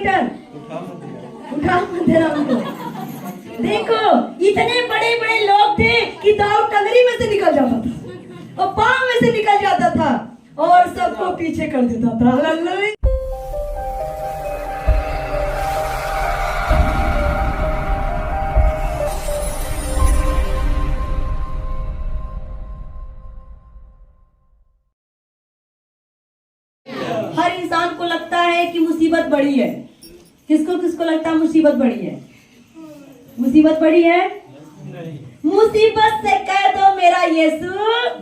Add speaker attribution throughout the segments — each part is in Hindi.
Speaker 1: रिटर्न, उठा मत देना उनको। देखो इतने बड़े बड़े लोग थे कि दाऊद टंगरी में से निकल जाता था और पांव में से निकल जाता था और सबको पीछे कर देता था। हालेलुया। हर इंसान को लगता है कि मुसीबत बड़ी है। किसको किसको लगता है मुसीबत बड़ी है? मुसीबत बड़ी है? मुसीबत से कह दो मेरा यीशु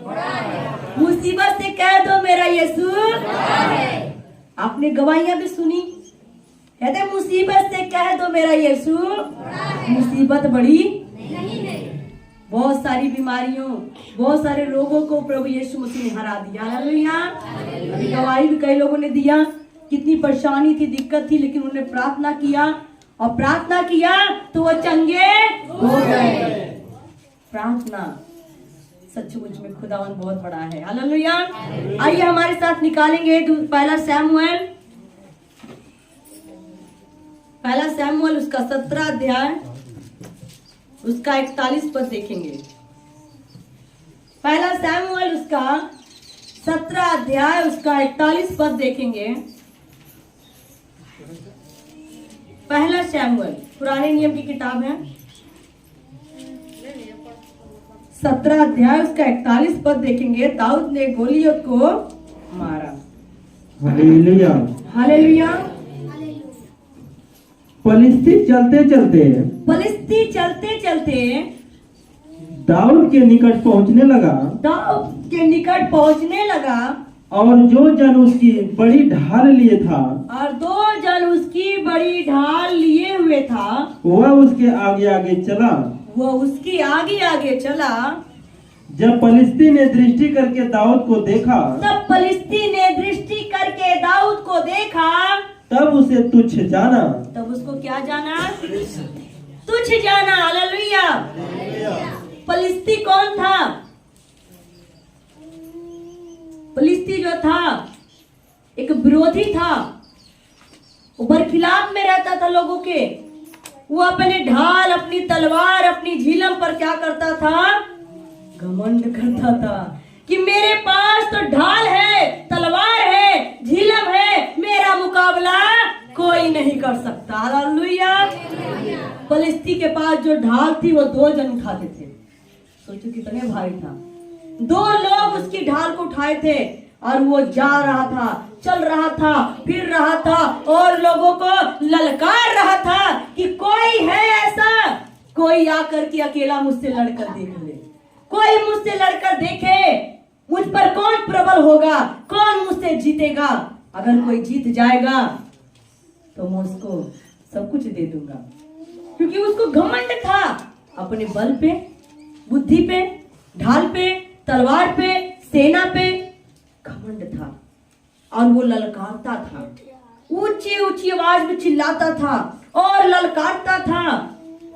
Speaker 1: बड़ा है। मुसीबत से कह दो मेरा यीशु बड़ा है। आपने गवाहियां भी सुनी, कहते मुसीबत से कह दो मेरा यीशु बड़ा है। मुसीबत बड़ी नहीं। बहुत सारी बीमारियों, बहुत सारे रोगों को प्रभु यीशु मसीह ने हरा दिया। हालेलुया। अभी गवाही भी कई लोगों ने दिया, कितनी परेशानी थी, दिक्कत थी, लेकिन उन्होंने प्रार्थना किया और प्रार्थना किया तो वो चंगे हो गए। प्रार्थना सचमुच में खुदावन बहुत बड़ा है। हालेलुया। आइए हमारे साथ निकालेंगे पहला सैमुएल उसका 17 अध्याय उसका 41 पद देखेंगे। पहला सैमुएल उसका 17 अध्याय उसका 41 पद देखेंगे। पहला सैमुएल पुराने नियम की किताब है, 17 अध्याय उसका 41 पद देखेंगे। दाऊद ने गोलियत को मारा।
Speaker 2: हालेलुया।
Speaker 1: हालेलुया।
Speaker 2: फलिस्ती चलते चलते दाऊद के निकट पहुंचने लगा और जो जन उसकी बड़ी ढाल लिए हुए था वह उसके आगे चला। जब फलिस्ती ने दृष्टि करके दाऊद को देखा तब उसे तुच्छ जाना।
Speaker 1: तब उसको क्या जाना? तुच्छ जाना। हालेलुया। फलिस्ती कौन था? फलिस्ती जो था एक विरोधी था, वो बरखिलाफ में रहता था लोगों के। वो अपने ढाल, अपनी तलवार, अपनी झिलम पर क्या करता था? घमंड करता था कि मेरे पास तो ढाल है, तलवार है, झिलम है, मेरा मुकाबला कोई नहीं कर सकता। हालेलुया। फलिस्ती के पास जो ढाल थी वो 2 जन उठाते थे। सोचो कितने भारी था। 2 लोग उसकी ढाल को उठाए थे और वो जा रहा था, चल रहा था, फिर रहा था और लोगों को ललकार रहा था कि कोई है ऐसा, कोई आकर के अकेला मुझसे लड़कर देख ले, कोई मुझसे लड़कर देखे, मुझ पर कौन प्रबल होगा, कौन मुझसे जीतेगा। अगर कोई जीत जाएगा तो मैं उसको सब कुछ दे दूंगा। क्योंकि उसको घमंड था अपने बल पे, बुद्धि पे, ढाल पे, तलवार पे, सेना पे घमंड था। और वो ललकारता था, ऊंची ऊंची आवाज में चिल्लाता था और ललकारता था।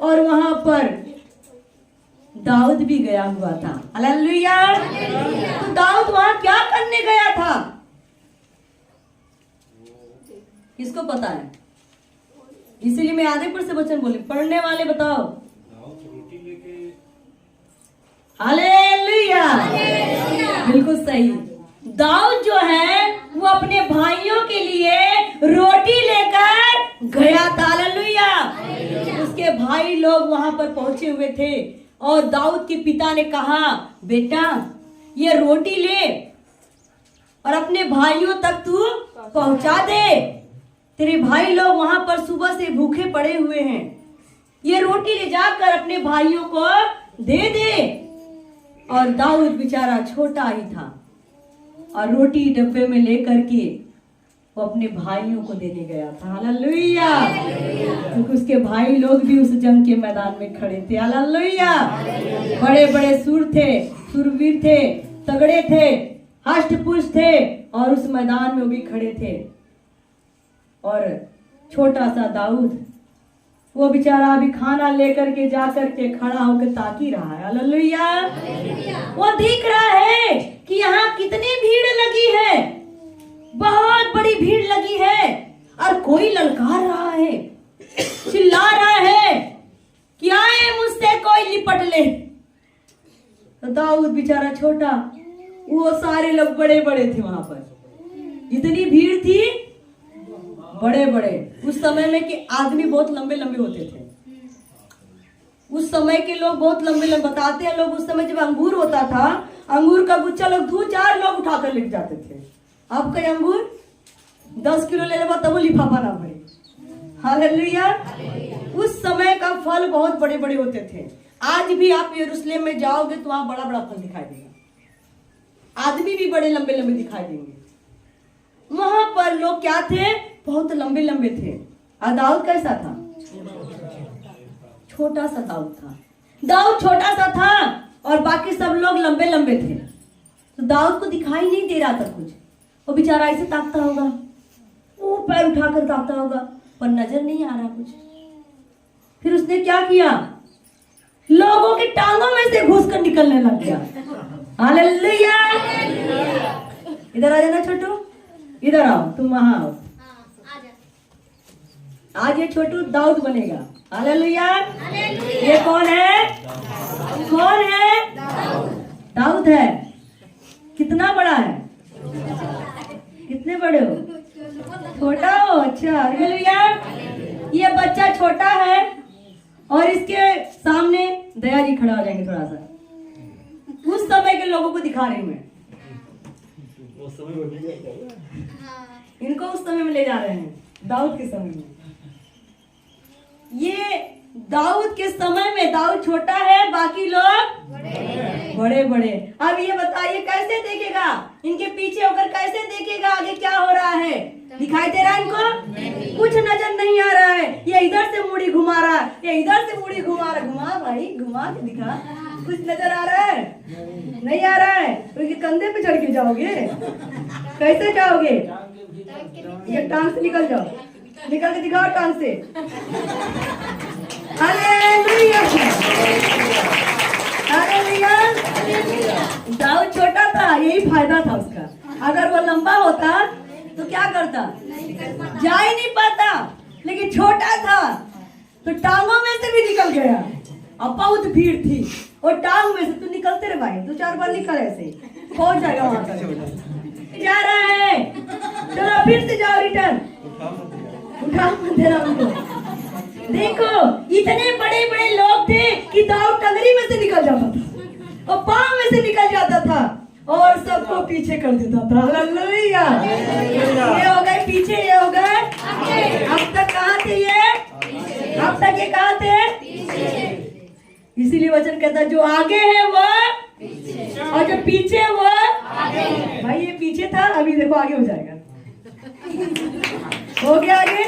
Speaker 1: और वहां पर दाऊद भी गया हुआ था। हालेलुया। तो दाऊद वहां क्या करने गया था? किसको पता है? इसीलिए मैं आधे पर से वचन बोली, पढ़ने वाले बताओ। हालेलुया। बिल्कुल सही। दाऊद जो है वो अपने भाइयों के लिए रोटी लेकर गया था। हालेलुया। उसके भाई लोग वहां पर पहुंचे हुए थे और दाऊद के पिता ने कहा, बेटा ये रोटी ले और अपने भाइयों तक तू पहुंचा दे। तेरे भाई लोग वहां पर सुबह से भूखे पड़े हुए हैं, ये रोटी ले जाकर अपने भाइयों को दे दे। और दाऊद बेचारा छोटा ही था और रोटी डब्बे में लेकर के वो अपने भाइयों को देने गया था। हालेलुया। क्योंकि उसके भाई लोग भी उस जंग के मैदान में खड़े थे। हालेलुया। बड़े बड़े सूरवीर थे, तगड़े थे, हष्ट-पुष्ट थे और उस मैदान में वो भी खड़े थे। और छोटा सा दाऊद वो बेचारा अभी खाना लेकर के जाकर के खड़ा होकर ताकी रहा है। हालेलुया। वो देख रहा है कि यहाँ कितनी भीड़ लगी है, बहुत बड़ी भीड़ लगी है और और कोई ललकार रहा है, चिल्ला रहा है कि आए मुझसे कोई लिपट ले। तो दाऊद बेचारा छोटा, वो सारे लोग बड़े बड़े थे वहां पर, इतनी भीड़ थी, बड़े बड़े। उस समय में कि आदमी बहुत लंबे लंबे होते थे, उस समय के लोग बहुत लंबे लंबे, बताते हैं लोग उस समय जब अंगूर होता था, अंगूर का गुच्छा लोग 2-4 लोग उठाकर लेके जाते थे। अब कई अंगूर 10 किलो ले लेगा तब वो लिफाफा ना भरे। हालेलुया। उस समय का फल बहुत बड़े बड़े होते थे। आज भी आप यरूशलेम में जाओगे तो वहां बड़ा बड़ा फल दिखाई देगा, आदमी भी बड़े लंबे लंबे दिखाई देंगे। वहां पर लोग क्या थे, बहुत लंबे लंबे थे। और दाऊद कैसा था, छोटा सा दाऊद था। दाऊद छोटा सा था और बाकी सब लोग लंबे लंबे थे। तो दाऊद को दिखाई नहीं दे रहा था कुछ, वो बेचारा ऐसे ताकता होगा, वो पैर उठाकर ताकता होगा, पर नजर नहीं आ रहा कुछ। फिर उसने क्या किया, लोगों की टांगों में से घुसकर निकलने लग गया। हालेलुया। इधर आ जाना छोटू, इधर आओ, तुम वहां आओ। आज ये छोटू दाऊद बनेगा। हालेलुया। ये कौन है, कौन है, दाऊद है। कितना बड़ा है, कितने बड़े हो, छोटा हो। अच्छा, हालेलुया। ये बच्चा छोटा है और इसके सामने दया जी खड़ा हो जाएंगे थोड़ा सा। उस समय के लोगों को दिखा रही हूं मैं, इनको उस समय में ले जा रहे हैं, दाऊद के समय में। ये दाऊद के समय में दाऊद छोटा है, बाकी लोग बड़े बड़े। अब ये बताइए कैसे देखेगा, इनके पीछे होकर कैसे देखेगा आगे क्या हो रहा है, दिखाई दे रहा है इनको, कुछ नजर नहीं आ रहा है। ये इधर से मुड़ी घुमा रहा है, ये इधर से मुड़ी घुमा रहा है। घुमा भाई, घुमा के दिखा, कुछ नजर आ रहा है, नहीं आ रहा है। तो ये कंधे पे चढ़ के जाओगे, कैसे जाओगे, ये टांग से निकल जाओ, निकल के दिखाओ टांग से। Hallelujah, hallelujah. दाऊद छोटा था, यही फायदा था उसका। अगर वो लंबा होता तो क्या करता, जा ही नहीं पाता, लेकिन छोटा था तो टांगों में से भी निकल गया। अब बहुत भीड़ थी और टांग में से तू निकलते रहे भाई, 2-4 बार निकल, ऐसे पहुंच जाएगा वहां तक। जा रहा है, चलो फिर से जाओ, रिटर्न उठा मत देना उनको। देखो इतने बड़े बड़े लोग थे कि दाऊद टंगरी में से निकल जाता था और पांव में से निकल जाता था और सबको पीछे कर देता था। हालेलुया। ये हो गए पीछे, ये हो गए आगे। अब तक कहाँ थे ये, अब तक ये कहाँ थे। इसीलिए वचन कहता है जो आगे है वो पीछे और जो पीछे है वो आगे। भाई ये पीछे था, अभी देखो आगे हो जाएगा। हो गया आगे,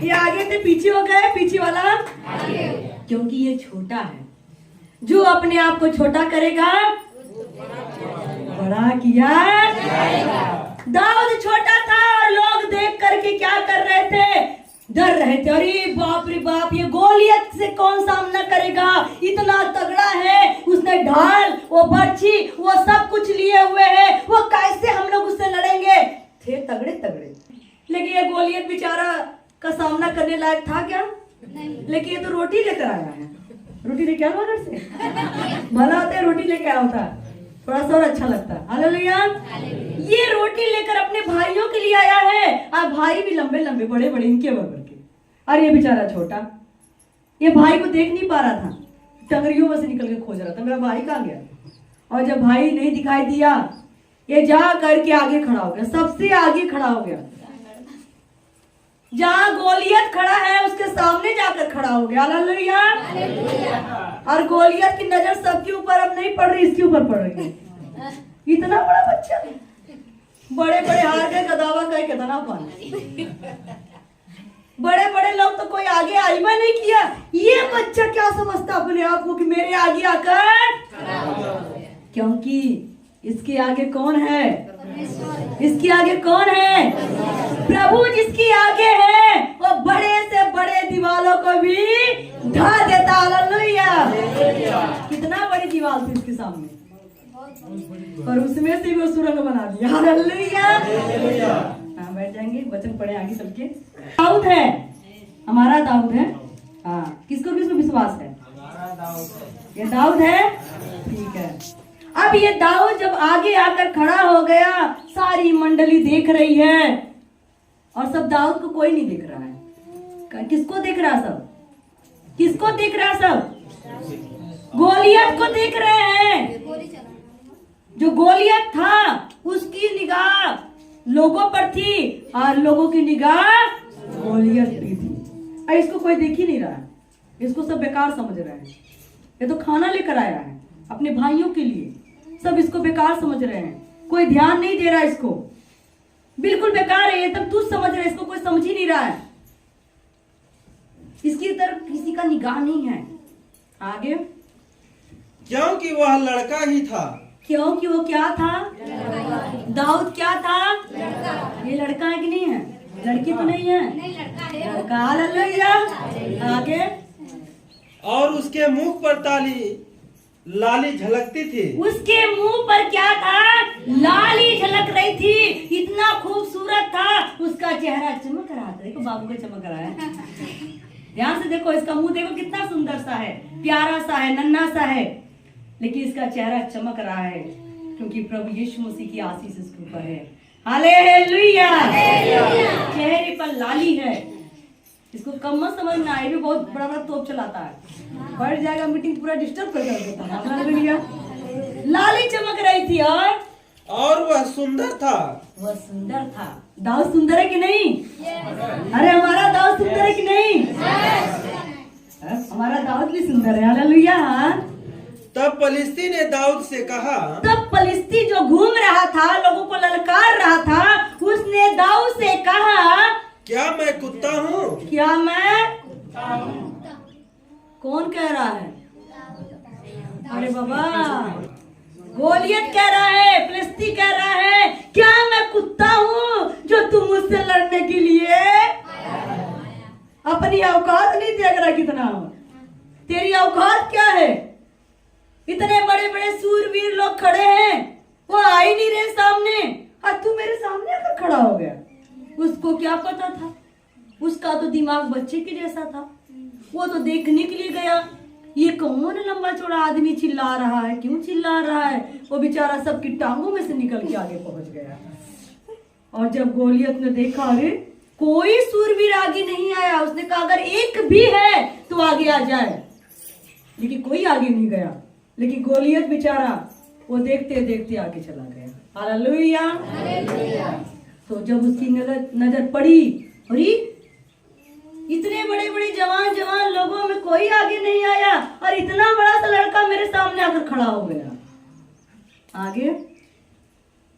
Speaker 1: ये आगे थे पीछे हो गए, पीछे वाला आगे। क्योंकि ये छोटा है। जो अपने आप को छोटा करेगा बड़ा किया जाएगा। दाऊद छोटा था और लोग देख करके क्या कर रहे थे, डर रहे थे। अरे बाप रे बाप, ये गोलियत से कौन सामना करेगा, इतना तगड़ा है, उसने ढाल, वो बर्छी, वो सब कुछ लिए हुए है, वो कैसे हम लोग उससे लड़ेंगे। थे तगड़े तगड़े, लेकिन ये गोलियत बेचारा का सामना करने लायक था क्या, नहीं। लेकिन ये तो रोटी लेकर आया है, रोटी लेके आया घर से, भला होता है रोटी लेके आया होता, थोड़ा सा और अच्छा लगता। हालेलुया। ये रोटी लेकर अपने भाइयों के लिए आया है, और भाई भी लंबे लंबे बड़े बड़े इनके बराबर के, और ये बेचारा छोटा, ये भाई को देख नहीं पा रहा था, टंगरियों में से निकल के खोज रहा था मेरा भाई कहाँ गया। और जब भाई नहीं दिखाई दिया, ये जा करके आगे खड़ा हो गया, सबसे आगे खड़ा हो गया, जहां गोलियत खड़ा है उसके सामने जाकर खड़ा हो गया। हालेलुया। और गोलियत की नजर सबके ऊपर अब नहीं पड़ रही, इसके ऊपर पड़ रही है। इतना बड़ा बच्चा, बड़े बड़े हार गए का दावा कह के ना पाने, बड़े बड़े लोग तो कोई आगे आईमा नहीं किया। ये बच्चा क्या समझता अपने आप को कि मेरे आगे आकर, क्योंकि इसके आगे कौन है, इसके आगे कौन है, प्रभु जिसकी आगे है वो बड़े से बड़े दीवालों को भी ढा देता। हालेलुया। कितना बड़ी दीवार थी इसके सामने, और उसमें से वो सुरंग बना दिया। हालेलुया। हाँ बैठ जाएंगे, वचन पढ़े आगे चल के। दाऊद है, हमारा दाऊद है। हाँ, किसको किसको विश्वास है? ये दाऊद है, ठीक है। अब ये दाऊद जब आगे आकर खड़ा हो गया, सारी मंडली देख रही है और सब दाऊद को कोई नहीं देख रहा है। किसको देख रहा सब? किसको देख रहा सब? गोलियत को देख रहे हैं। जो गोलियत था उसकी निगाह लोगों पर थी और लोगों की निगाह गोलियत पे थी। और इसको कोई देख ही नहीं रहा है, इसको सब बेकार समझ रहे हैं। ये तो खाना लेकर आया है अपने भाइयों के लिए, सब इसको बेकार समझ रहे हैं, कोई ध्यान नहीं दे रहा इसको, बिल्कुल बेकार है ये, तब तुझ समझ रहे, इसको कोई समझ ही नहीं रहा है, इसकी तरफ किसी का निगाह नहीं है। आगे,
Speaker 2: क्योंकि वह लड़का ही था।
Speaker 1: क्योंकि वो क्या था? दाऊद क्या था? ये लड़का है कि नहीं है? लड़की तो नहीं है, लड़का। हालेलुया। आगे,
Speaker 2: और उसके मुख पर लाली झलकती थी।
Speaker 1: उसके मुंह पर क्या था? लाली झलक रही थी, इतना खूबसूरत था उसका चेहरा, चमक रहा था। देखो बाबू को चमक रहा है, ध्यान से देखो इसका मुंह, देखो कितना सुंदर सा है, प्यारा सा है, नन्हा सा है, लेकिन इसका चेहरा चमक रहा है क्योंकि प्रभु यीशु मसीह की आशीष इसके ऊपर है। हालेलुया। चेहरे पर लाली है, इसको कम मत समझना, ये भी बहुत बड़ा बड़ा तोप चलाता है, बढ़ जाएगा मीटिंग पूरा डिस्टर्ब कर देता है। हालेलुया। लाली चमक रही थी और
Speaker 2: वह सुंदर था।
Speaker 1: वह सुंदर था। दाऊद सुंदर है कि नहीं? अरे हमारा दाऊद सुंदर है कि नहीं? हमारा दाऊद भी सुंदर है। हालेलुया।
Speaker 2: तब पलिश्ती ने दाऊद से कहा,
Speaker 1: तब पलिश्ती जो घूम रहा था, लोगों को ललकार रहा था, उसने दाऊद से कहा,
Speaker 2: क्या मैं कुत्ता हूँ?
Speaker 1: क्या मैं? कौन कह रहा है? अरे बाबा, गोलियत कह रहा है, फिलिस्ती कह रहा है, क्या मैं कुत्ता हूँ जो तुम मुझसे लड़ने के लिए? अपनी औकात नहीं देख रहा कितना, तेरी औकात क्या है? इतने बड़े बड़े सूरवीर लोग खड़े हैं, वो आ ही नहीं रहे सामने, और तू मेरे सामने आकर खड़ा हो गया। उसको क्या पता था? उसका तो दिमाग बच्चे के जैसा था, वो तो देखने के लिए गया, ये कौन लंबा चौड़ा आदमी चिल्ला रहा है, क्यों चिल्ला रहा है? वो बेचारा सबकी टांगों में से निकल के आगे पहुंच गया। और जब गोलियत ने देखा, अरे कोई सूरवीर आगे नहीं आया, उसने कहा अगर एक भी है तो आगे आ जाए, लेकिन कोई आगे नहीं गया। लेकिन गोलियत बेचारा वो देखते देखते आगे चला गया। हालेलुया। तो जब उसकी नजर पड़ी, अरे इतने बड़े बड़े जवान जवान लोगों में कोई आगे नहीं आया और इतना बड़ा सा लड़का मेरे सामने आकर खड़ा हो गया। आगे,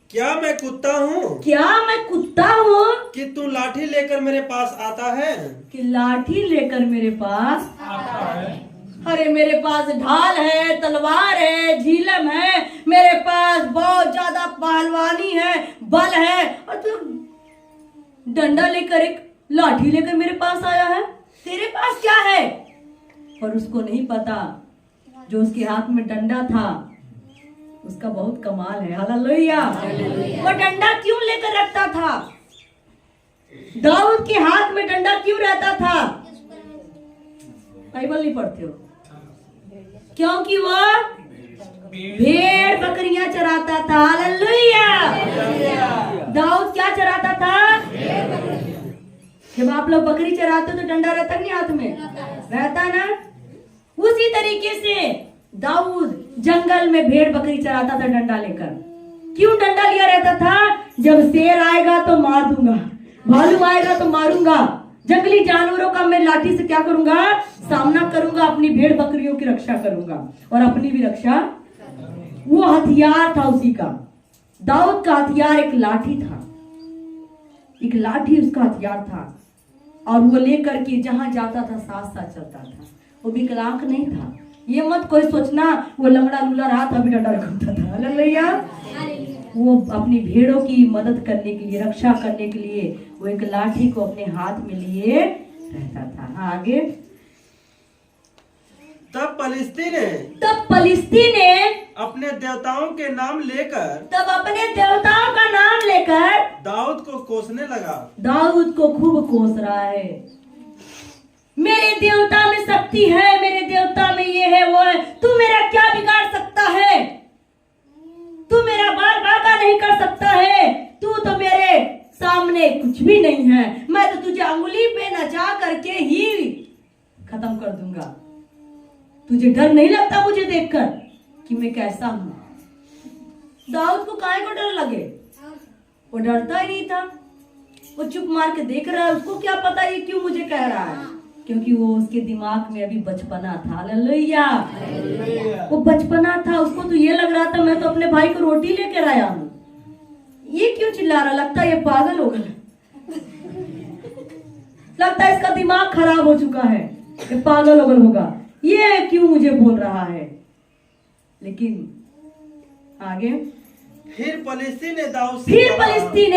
Speaker 2: क्या मैं कुत्ता हूँ?
Speaker 1: क्या मैं कुत्ता हूँ
Speaker 2: कि तू लाठी लेकर मेरे पास आता है?
Speaker 1: कि लाठी लेकर मेरे पास आता है? अरे मेरे पास ढाल है, तलवार है, झीलम है, मेरे पास बहुत ज्यादा पहलवानी है, बल है, और तू डंडा लेकर, एक लाठी लेकर मेरे पास आया है? तेरे पास क्या है? पर उसको नहीं पता जो उसके हाथ में डंडा था उसका बहुत कमाल है। हालेलुया। वो डंडा क्यों लेकर रखता था? दाऊद के हाथ में डंडा क्यों रहता था? बाइबल नहीं पढ़ते हो? क्योंकि वह भेड़ बकरियां चराता था। हालेलुया। दाऊद क्या चराता था? जब आप लोग बकरी चराते तो डंडा रहता नहीं हाथ में? रहता ना। उसी तरीके से दाऊद जंगल में भेड़ बकरी चराता था डंडा लेकर। क्यों डंडा लिया रहता था? जब शेर आएगा तो मार दूंगा, भालू आएगा तो मारूंगा, जंगली जानवरों का मैं लाठी से क्या करूंगा? सामना करूंगा, अपनी भेड़ बकरियों की रक्षा करूंगा और अपनी भी रक्षा। वो हथियार था उसी का। दाऊद का हथियार एक लाठी था, एक लाठी उसका हथियार था, और वो लेकर के जहां जाता था साथ साथ चलता था। वो विकलांग नहीं था, ये मत कोई सोचना वो लंगड़ा लूला रहा था अभी डंडा रखता था। हालेलुया। वो अपनी भेड़ों की मदद करने के लिए, रक्षा करने के लिए वो एक लाठी को अपने हाथ में लिए रहता था। आगे,
Speaker 2: तब
Speaker 1: फलिस्ती ने
Speaker 2: अपने देवताओं के नाम लेकर
Speaker 1: तब अपने देवताओं का नाम लेकर
Speaker 2: दाऊद को कोसने लगा।
Speaker 1: दाऊद को खूब कोस रहा है। मेरे देवता में शक्ति है, मेरे देवता में ये है वो है, तू मेरा क्या बिगाड़ सकता है? तू मेरा बाल बांका नहीं कर सकता है, तू तो मेरे सामने कुछ भी नहीं है, मैं तो तुझे अंगुली पे नचा करके ही खत्म कर दूंगा। तुझे डर नहीं लगता मुझे देखकर कि मैं कैसा हूं? दाऊद को काहे को डर लगे? वो डरता ही नहीं था, वो चुप मार के देख रहा है। उसको क्या पता ये क्यों मुझे कह रहा है, क्योंकि वो उसके दिमाग में अभी बचपना था। हालेलुया, वो बचपना था। उसको तो ये लग रहा था मैं तो अपने भाई को रोटी लेकर आया हूँ, ये क्यों चिल्ला रहा? लगता है ये पागल हो गया, लगता है इसका दिमाग खराब हो चुका है, ये पागल होगा, ये क्यों मुझे बोल रहा है। लेकिन आगे
Speaker 2: फिर फलिस्ती ने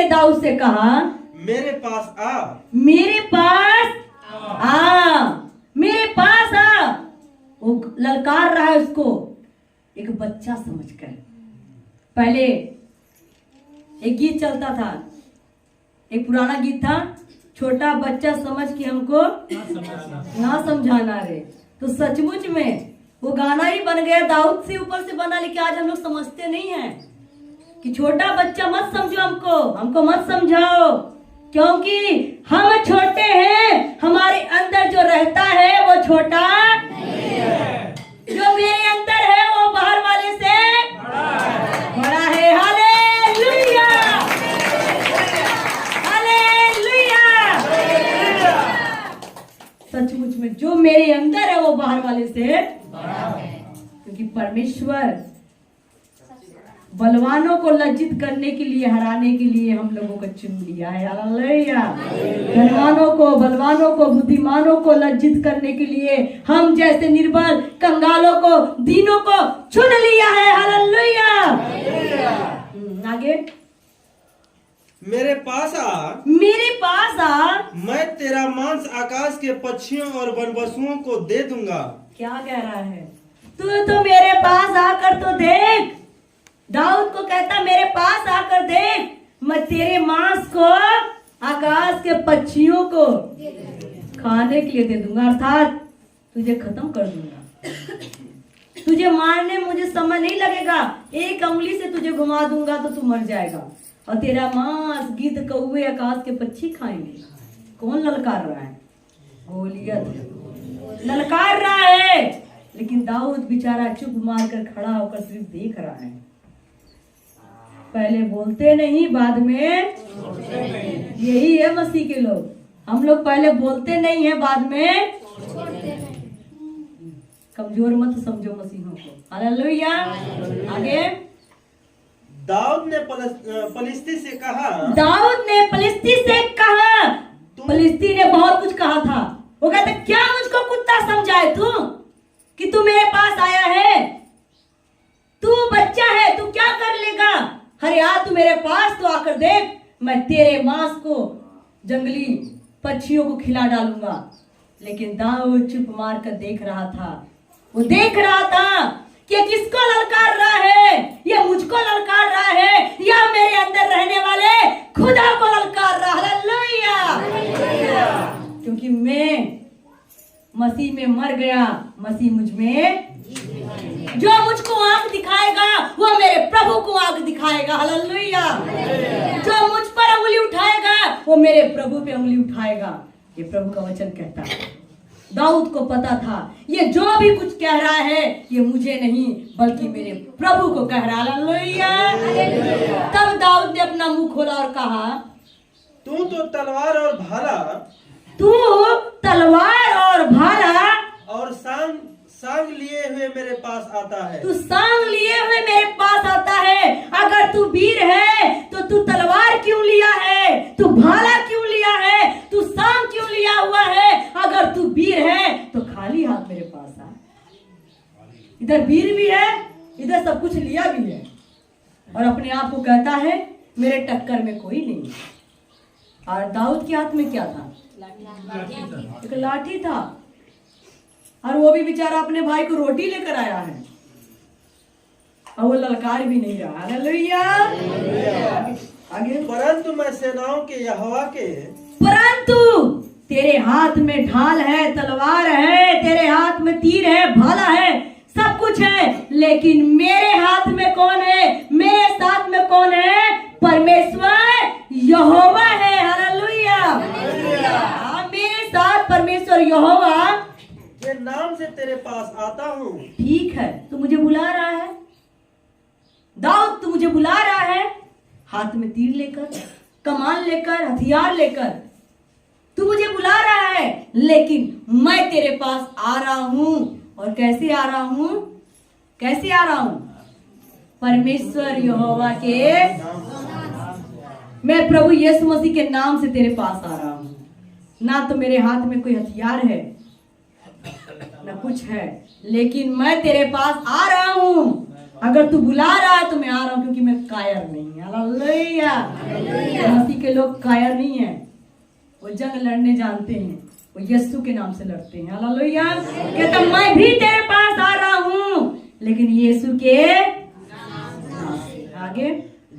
Speaker 1: दाऊद से कहा
Speaker 2: मेरे पास आ,
Speaker 1: मेरे पास आ, मेरे पास आ। वो ललकार रहा है उसको एक बच्चा समझकर। पहले एक गीत चलता था, एक पुराना गीत था, छोटा बच्चा समझ के हमको ना समझाना रे। तो सचमुच में वो गाना ही बन गया, दाऊद से ऊपर से बना, लेकिन आज हम लोग समझते नहीं हैं कि छोटा बच्चा मत समझो, हमको मत समझाओ, क्योंकि हम छोटे हैं, हमारे अंदर जो रहता है वो छोटा नहीं है। जो मेरे अंदर है वो बाहर वाले से बड़ा है। Hallelujah, hallelujah. सचमुच में जो मेरे अंदर है वो बाहर वाले से बड़ा है, क्योंकि परमेश्वर बलवानों को लज्जित करने के लिए, हराने के लिए हम लोगों को चुन लिया है। हालेलुया। बलवानों को बुद्धिमानों को लज्जित करने के लिए हम जैसे निर्बल कंगालों को, दीनों को चुन लिया है। हालेलुया। आगे
Speaker 2: मेरे पास आ,
Speaker 1: मैं
Speaker 2: तेरा मांस आकाश के पक्षियों और वनपशुओं को दे दूंगा।
Speaker 1: क्या कह रहा है? तू तो मेरे पास आकर तो देख। दाऊद को कहता मेरे पास आकर देख, मैं तेरे मांस को आकाश के पक्षियों को खाने के लिए दे दूंगा, अर्थात तुझे खत्म कर दूंगा। तुझे मारने मुझे समय नहीं लगेगा, एक उंगली से तुझे घुमा दूंगा तो तू मर जाएगा, और तेरा मांस गिद्ध कौवे आकाश के पक्षी खाएंगे। कौन ललकार रहा है? गोलियत ललकार रहा है, लेकिन दाऊद बेचारा चुप मार कर खड़ा होकर सिर्फ देख रहा है। पहले बोलते नहीं, बाद में यही है मसीह के लोग। हम लोग पहले बोलते नहीं है, बाद में कमजोर मत समझो मसीहों को। हालेलुया। आगे
Speaker 2: दाऊद ने फलिस्ती से कहा,
Speaker 1: फलिस्ती ने बहुत कुछ कहा था। वो कहते क्या मुझको कुत्ता समझाए तू कि तू मेरे पास आया है? तू बच्चा है, तू क्या कर लेगा? अरे यार तू मेरे पास तो आकर देख, मैं तेरे मांस को जंगली पक्षियों को खिला डालूंगा। लेकिन दाऊद चुप मार कर देख रहा था। वो देख रहा था कि किसको ललकार रहा है, ये मुझको ललकार रहा है या मेरे अंदर रहने वाले खुदा को ललकार रहा है। हालेलुया। क्योंकि मैं मसीह में मर गया, मसीह मुझ में, जो मुझको आंख दिखाएगा वो मेरे प्रभु को आंख दिखाएगा। हालेलुया। जो मुझ पर उंगली उठाएगा वो मेरे प्रभु पे उंगली उठाएगा, ये प्रभु का वचन कहता है। दाऊद को पता था ये जो भी कुछ कह रहा है ये मुझे नहीं बल्कि मेरे प्रभु को कह रहा है। हालेलुया। तब दाऊद ने अपना मुंह खोला और कहा,
Speaker 2: तू तो तलवार और भाला और सांग लिए हुए मेरे पास आता है।
Speaker 1: तू सांग लिए हुए मेरे पास आता है। अगर तू वीर है तो तू तलवार क्यों लिया है? तू भाला क्यों लिया है? तू सांग क्यों लिया हुआ है? अगर तू वीर है तो खाली हाथ मेरे पास आ। इधर वीर भी है, इधर सब कुछ लिया भी है, और अपने आप को कहता है मेरे टक्कर में कोई नहीं है। और दाऊद के हाथ में क्या था? एक लाठी था। और वो भी बेचारा अपने भाई को रोटी लेकर आया है और वो ललकार भी नहीं रहा। हालेलुया। आगे,
Speaker 2: परंतु मैं सेनाओं के यहोवा के,
Speaker 1: परंतु तेरे हाथ में ढाल है, तलवार है, तेरे हाथ में तीर है, भाला है, सब कुछ है, लेकिन मेरे हाथ में कौन है? मेरे साथ में कौन है? परमेश्वर यहोवा है। हालेलुया। मेरे साथ परमेश्वर यहोवा
Speaker 2: के नाम से तेरे पास आता हूँ।
Speaker 1: ठीक है, तू मुझे बुला रहा है दाऊद, तू मुझे बुला रहा है हाथ में तीर लेकर, कमान लेकर, हथियार लेकर, तू मुझे बुला रहा है, लेकिन मैं तेरे पास आ रहा हूं। और कैसे आ रहा हूं? कैसे आ रहा हूं? परमेश्वर यहोवा के, मैं प्रभु यीशु मसीह के नाम से तेरे पास आ रहा हूं। ना तो मेरे हाथ में कोई हथियार है ना कुछ है, लेकिन मैं तेरे पास आ रहा हूं। अगर तू बुला रहा है तो मैं आ रहा हूं, क्योंकि मैं कायर नहीं। हालेलुया। मसीह के लोग कायर नहीं है, वो जंग लड़ने जानते हैं, वो यीशु के नाम से लड़ते हैं। हालेलुया। कहता मैं भी तेरे पास आ रहा हूं, लेकिन यीशु के नाम से। आगे,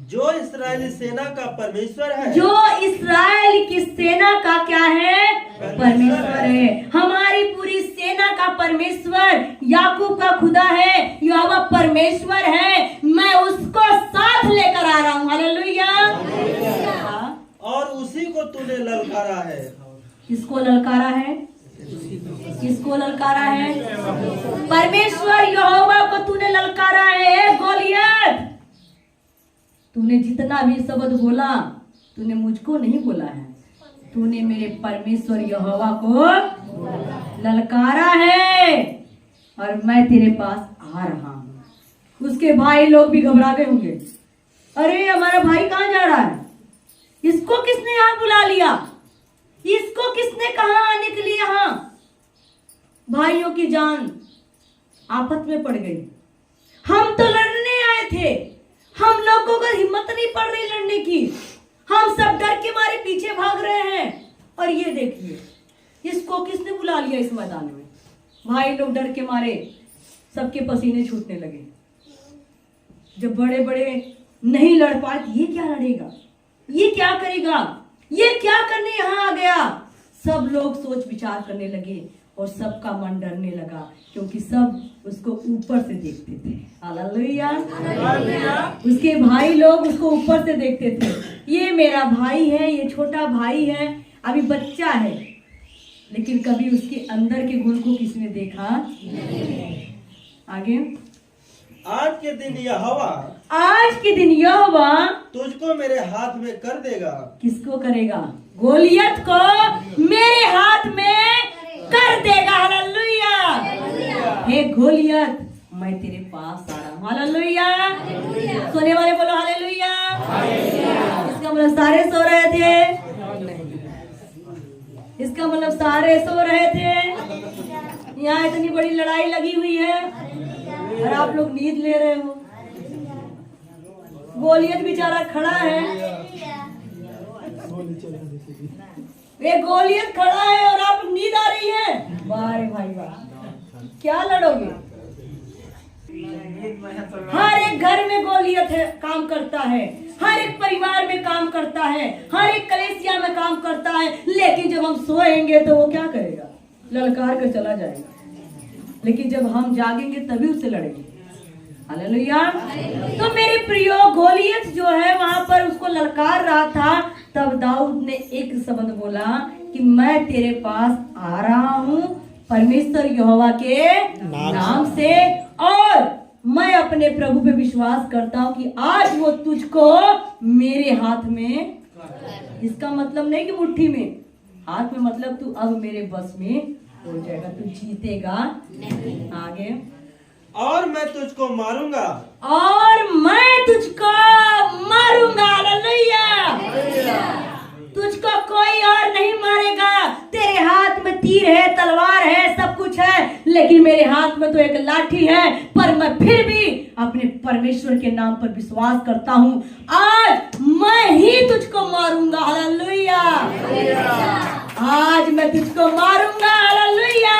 Speaker 2: जो इस्राएली सेना का परमेश्वर है,
Speaker 1: जो इस्राएल की सेना का क्या है? परमेश्वर है। हमारी पूरी सेना का परमेश्वर याकूब का खुदा है, यहोवा परमेश्वर है। मैं उसको साथ लेकर आ रहा हूँ। हालेलुया।
Speaker 2: और उसी को तूने ललकारा है।
Speaker 1: किसको ललकारा है? किसको ललकारा है? परमेश्वर यहोवा को तूने ललकारा है। गोलियत, तूने जितना भी शब्द बोला, तूने मुझको नहीं बोला है, तूने मेरे परमेश्वर यहोवा को ललकारा है और मैं तेरे पास आ रहा हूं। उसके भाई लोग भी घबरा गए होंगे, अरे हमारा भाई कहाँ जा रहा है? इसको किसने यहाँ बुला लिया? इसको किसने कहा आने के लिए? यहाँ भाइयों की जान आफत में पड़ गई। हम तो लड़ने आए थे, हम लोगों को हिम्मत नहीं पड़ रही लड़ने की, हम सब डर के मारे पीछे भाग रहे हैं। और ये देखिए, इसको किसने बुला लिया इस मैदान में? भाई लोग डर के मारे सबके पसीने छूटने लगे। जब बड़े बड़े नहीं लड़ पाए, ये क्या लड़ेगा, ये क्या करेगा, ये क्या करने यहाँ आ गया? सब लोग सोच विचार करने लगे और सबका मन डरने लगा, क्योंकि सब उसको ऊपर से देखते थे। हालेलुया। उसके भाई लोग उसको ऊपर से देखते थे। ये मेरा भाई है, ये छोटा भाई है, अभी बच्चा है, लेकिन कभी उसके अंदर के गुण को किसने देखा? आगे,
Speaker 2: आज के दिन यहोवा,
Speaker 1: आज के दिन यहोवा
Speaker 2: तुझको मेरे हाथ में कर देगा।
Speaker 1: किसको करेगा? गोलियत को मेरे हाथ में कर देगा। हालेलुया। हे गोलियत, मैं तेरे पास आ रहा हूँ। हालेलुया। सोने वाले बोलो हालेलुया। इसका मतलब सारे सो रहे थे, इसका मतलब सारे सो रहे थे। यहाँ इतनी बड़ी लड़ाई लगी हुई है और आप लोग नींद ले रहे हो। गोलियत बेचारा खड़ा है, ये गोलियत खड़ा है और आप नींद आ रही है। वाह रे भाई वाह, क्या लड़ोगे? हर एक घर में गोलियत है, काम करता है, हर एक परिवार में काम करता है, हर एक कलेसिया में काम करता है, लेकिन जब हम सोएंगे तो वो क्या करेगा? ललकार कर चला जाएगा। लेकिन जब हम जागेंगे तभी उससे लड़ेंगे। हालेलुया। तो मेरे प्रियो, गोलियत जो है वहां पर उसको ललकार रहा था, तब दाऊद ने एक शब्द बोला कि मैं तेरे पास आ रहा हूं परमेश्वर यहोवा के नाम से, और मैं अपने प्रभु पे विश्वास करता हूं कि आज वो तुझको मेरे हाथ में, इसका मतलब नहीं कि मुट्ठी में, हाथ में मतलब तू अब मेरे बस में हो जाएगा, तू जीतेगा। आगे,
Speaker 2: और मैं तुझको मारूंगा,
Speaker 1: और मैं तुझको मारूंगा। हालेलुया। तुझको कोई और नहीं मारेगा। तेरे हाथ में तीर है, तलवार है, सब कुछ है, लेकिन मेरे हाथ में तो एक लाठी है। पर मैं फिर भी अपने परमेश्वर के नाम पर विश्वास करता हूँ, आज मैं ही तुझको मारूंगा। हालेलुया। आज मैं तुझको मारूंगा। हालेलुया।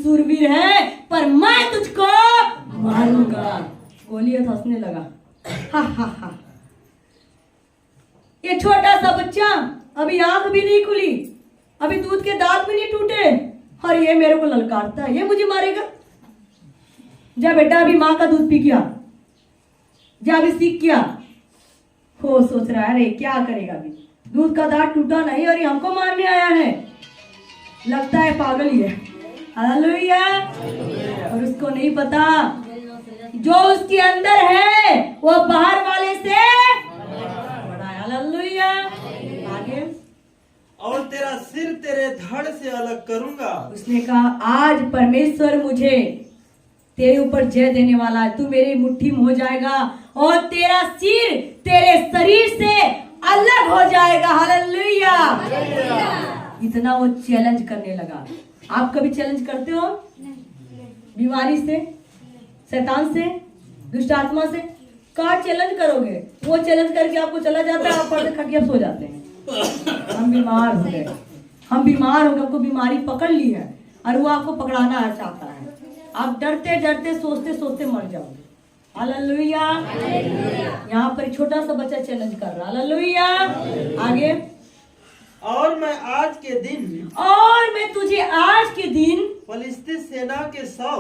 Speaker 1: सूरवीर है, पर मैं तुझको मारूंगा। गोलियत हंसने लगा, हा हा हा। ये छोटा सा बच्चा, अभी आंख भी नहीं खुली, अभी दूध के दांत भी नहीं टूटे, और ये मेरे को ललकारता है, ये मुझे मारेगा। जा बेटा, अभी माँ का दूध पी गया, जा अभी सीख गया। वो सोच रहा है अरे क्या करेगा, अभी दूध का दांत टूटा नहीं और ये हमको मारने आया है, लगता है पागल ही है। हालेलुया। और उसको नहीं पता जो उसके अंदर है वो बाहर वाले से बड़ा है। हालेलुया। आगे,
Speaker 2: और तेरा सिर तेरे धड़ से अलग करूंगा।
Speaker 1: उसने कहा आज परमेश्वर मुझे तेरे ऊपर जय देने वाला है, तू मेरी मुट्ठी में हो जाएगा और तेरा सिर तेरे शरीर से अलग हो जाएगा। हालेलुया। इतना वो चैलेंज करने लगा। आप कभी चैलेंज करते हो? बीमारी से, शैतान से, दुष्ट आत्मा से? कहाँ चैलेंज करोगे? वो चैलेंज करके आपको चला जाता है, आप पर्दे खटिया सो जाते हैं। हम बीमार हो गए, हम बीमार हो गए, हमको बीमारी पकड़ ली है और वो आपको पकड़ाना चाहता है। आप डरते डरते सोचते सोचते मर जाओगे। हालेलुया। यहाँ पर छोटा सा बच्चा चैलेंज कर रहा। हालेलुया। आगे,
Speaker 2: और मैं आज के दिन,
Speaker 1: और मैं तुझे आज के दिन
Speaker 2: फलिस्ती सेना के 100,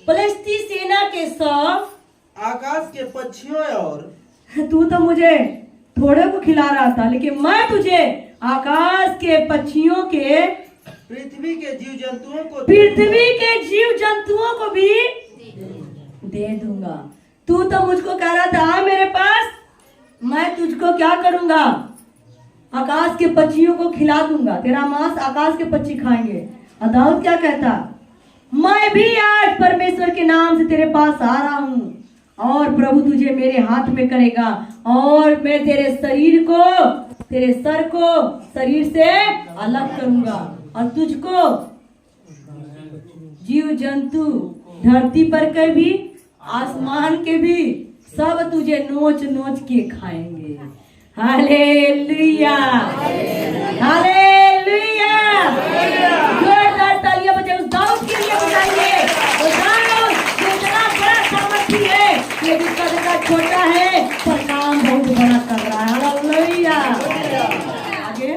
Speaker 1: फलिस्ती सेना के 100
Speaker 2: आकाश के पक्षियों, और
Speaker 1: तू तो मुझे थोड़े को खिला रहा था, लेकिन मैं तुझे आकाश के पक्षियों के,
Speaker 2: पृथ्वी के जीव जंतुओं को,
Speaker 1: पृथ्वी के जीव जंतुओं को भी दे दूंगा। तू तो मुझको कह रहा था आ मेरे पास, मैं तुझको क्या करूंगा? आकाश के पक्षियों को खिला दूंगा, तेरा मांस आकाश के पक्षी खाएंगे। और दाऊद क्या कहता? मैं भी आज परमेश्वर के नाम से तेरे पास आ रहा हूँ और प्रभु तुझे मेरे हाथ में करेगा और मैं तेरे शरीर को, तेरे सर को शरीर से अलग करूंगा और तुझको जीव जंतु धरती पर के भी, आसमान के भी, सब तुझे नोच नोच के खाएंगे। हालेलुया। हालेलुया। जोरदार तालियां बजाओ उस दाऊद के लिए बजाइए। वो दाऊद जो इतना बड़ा सामर्थी है, ये जिसका देखा छोटा है पर काम बहुत बड़ा कर रहा है। हालेलुया। आगे,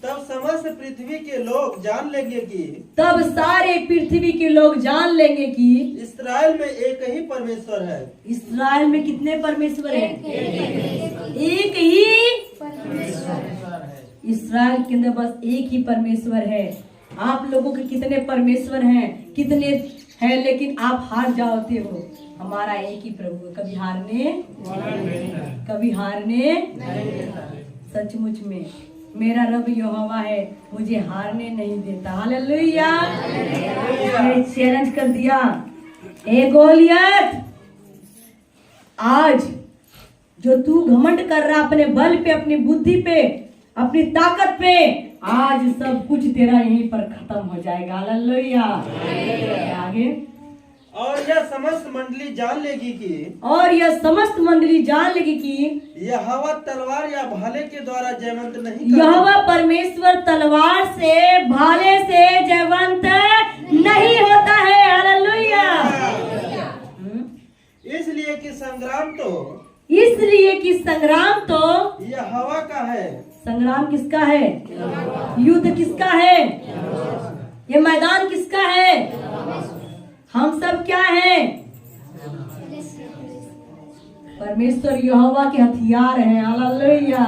Speaker 2: तब समस्त पृथ्वी के लोग जान लेंगे कि,
Speaker 1: तब सारे पृथ्वी के लोग जान लेंगे कि
Speaker 2: इस्राएल में एक ही परमेश्वर है।
Speaker 1: इस्राएल में कितने परमेश्वर हैं? एक ही इस्राएल के अंदर बस एक ही परमेश्वर है। आप लोगों के कितने परमेश्वर हैं, कितने हैं, लेकिन आप हार जाते हो। हमारा एक ही प्रभु है, कभी हारने सचमुच में मेरा रब यहोवा है, मुझे हारने नहीं देता। हालेलुया। चैलेंज कर दिया, ए गोलियत, आज जो तू घमंड कर रहा अपने बल पे, अपनी बुद्धि पे, अपनी ताकत पे, आज सब कुछ तेरा यहीं पर खत्म हो जाएगा। हालेलुया। आगे,
Speaker 2: और यह समस्त मंडली जान लेगी कि,
Speaker 1: और यह समस्त मंडली जान लेगी कि
Speaker 2: यहोवा तलवार या भाले के द्वारा जयवंत नहीं करता।
Speaker 1: यहोवा परमेश्वर तलवार से, भाले से जयवंत नहीं होता है। हालेलुया।
Speaker 2: इसलिए कि संग्राम तो यहोवा का है।
Speaker 1: संग्राम किसका है? युद्ध किसका है? ये मैदान किसका है? हम सब क्या हैं? परमेश्वर यहोवा के हथियार हैं। हालेलुया।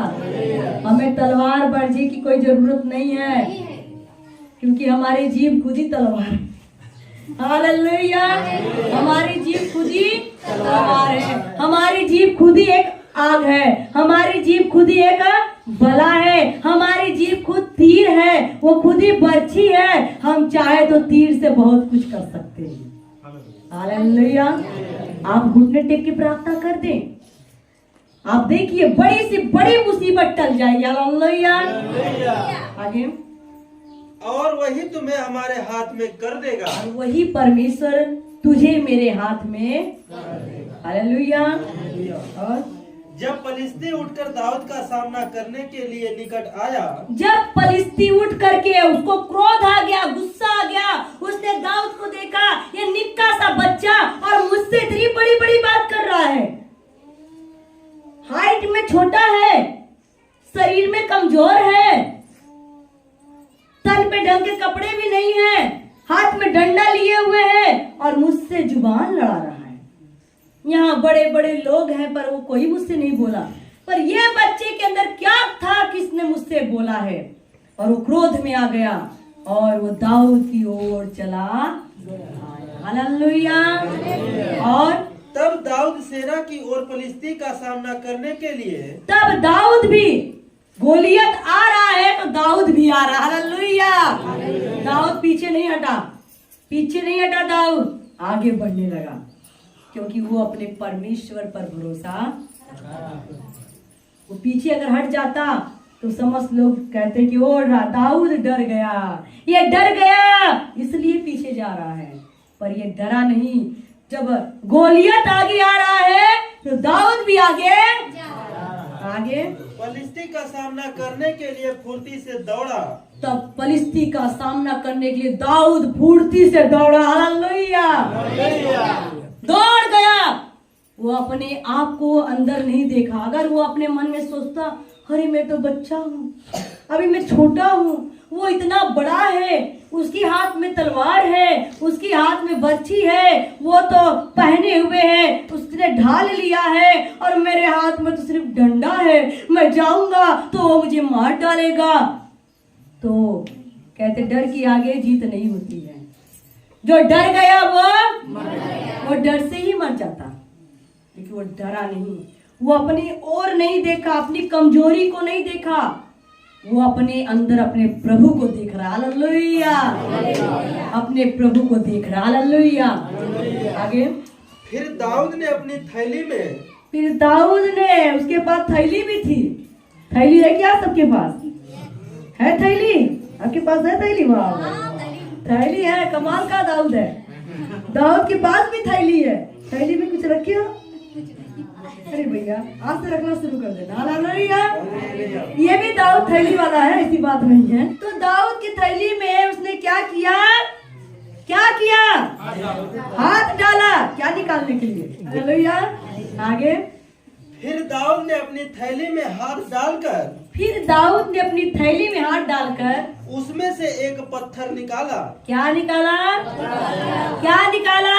Speaker 1: हमें तलवार बर्जी की कोई जरूरत नहीं है, क्योंकि हमारी जीभ खुद ही तलवार है। हालेलुया। हमारी जीभ खुद ही तलवार है, हमारी जीभ खुद ही एक आग है, हमारी जीभ खुद ही एक बला है, हमारी जीभ खुद तीर है, वो खुद ही बर्छी है। हम चाहे तो तीर से बहुत कुछ कर सकते हैं। हालेलुया। आप घुटने टेक के प्रार्थना कर दें, आप देखिए बड़ी सी बड़ी मुसीबत टल जाएगी। हालेलुया। आगे,
Speaker 2: और वही तुम्हें हमारे हाथ में कर देगा।
Speaker 1: और वही परमेश्वर तुझे मेरे हाथ में। हालेलुया। और
Speaker 2: जब पलिश्ती उठकर दाऊद का सामना करने के लिए निकट आया,
Speaker 1: जब पलिश्ती उठ करके उसको क्रोध आ गया, गुस्सा आ गया, उसने दाऊद को देखा, ये निक्का सा बच्चा और मुझसे इतनी बड़ी बड़ी बात कर रहा है, हाइट में छोटा है, शरीर में कमजोर है, तन पे ढंग के कपड़े भी नहीं है, हाथ में डंडा लिए हुए है और मुझसे जुबान लड़ा रहा है। यहाँ बड़े बड़े लोग हैं पर वो कोई मुझसे नहीं बोला, पर यह बच्चे के अंदर क्या था किसने मुझसे बोला है, और वो क्रोध में आ गया और वो दाऊद की ओर चला हालेलुया। और
Speaker 2: तब दाऊद सेना की ओर पलिश्ती का सामना करने के लिए,
Speaker 1: तब दाऊद भी, गोलियत आ रहा है तो दाऊद भी आ रहा, हालेलुया। दाऊद पीछे नहीं हटा, पीछे नहीं हटा, दाऊद आगे बढ़ने लगा, क्योंकि वो अपने परमेश्वर पर भरोसा। वो पीछे अगर हट जाता तो समस्त लोग कहते कि ओ दाऊद डर गया, ये डर गया इसलिए पीछे जा रहा है, पर ये डरा नहीं। जब गोलियत आगे आ रहा है तो दाऊद भी आगे आगे
Speaker 2: पलिश्ती का सामना करने के लिए फुर्ती से दौड़ा।
Speaker 1: तब पलिश्ती का सामना करने के लिए दाऊद फुर्ती से दौड़ा, हालेलुया, दौड़ गया। वो अपने आप को अंदर नहीं देखा। अगर वो अपने मन में सोचता अरे मैं तो बच्चा हूँ, अभी मैं छोटा हूँ, वो इतना बड़ा है, उसकी हाथ में तलवार है, उसकी हाथ में बर्छी है, वो तो पहने हुए है, उसने ढाल लिया है और मेरे हाथ में तो सिर्फ डंडा है, मैं जाऊंगा तो वो मुझे मार डालेगा। तो कहते डर की आगे जीत नहीं होती है। जो डर गया वो डर से ही मर जाता, लेकिन वो डरा नहीं। वो अपनी ओर नहीं देखा, अपनी कमजोरी को नहीं देखा, वो अपने अंदर अपने प्रभु को देख रहा, हालेलुया, अपने प्रभु को देख रहा, हालेलुया। आगे
Speaker 2: फिर दाऊद ने अपनी थैली में,
Speaker 1: फिर दाऊद ने, उसके पास थैली भी थी। थैली है क्या सबके पास? है थैली? आपके पास है थैली? वाह, थैली है, कमाल का दाऊद है। दाऊद के पास भी थैली है। थैली में कुछ रखे हो? अरे भैया आज से रखना शुरू कर देना, हालेलुया। ये भी दाऊद थैली वाला है, ऐसी बात नहीं है। तो दाऊद की थैली में उसने क्या किया? क्या किया? हाथ डाला। क्या निकालने के लिए? हालेलुया। आगे
Speaker 2: फिर दाऊद ने अपनी थैली में हाथ डालकर,
Speaker 1: फिर दाऊद ने अपनी थैली में हाथ डालकर
Speaker 2: उसमें से एक पत्थर निकाला।
Speaker 1: क्या निकाला? क्या निकाला?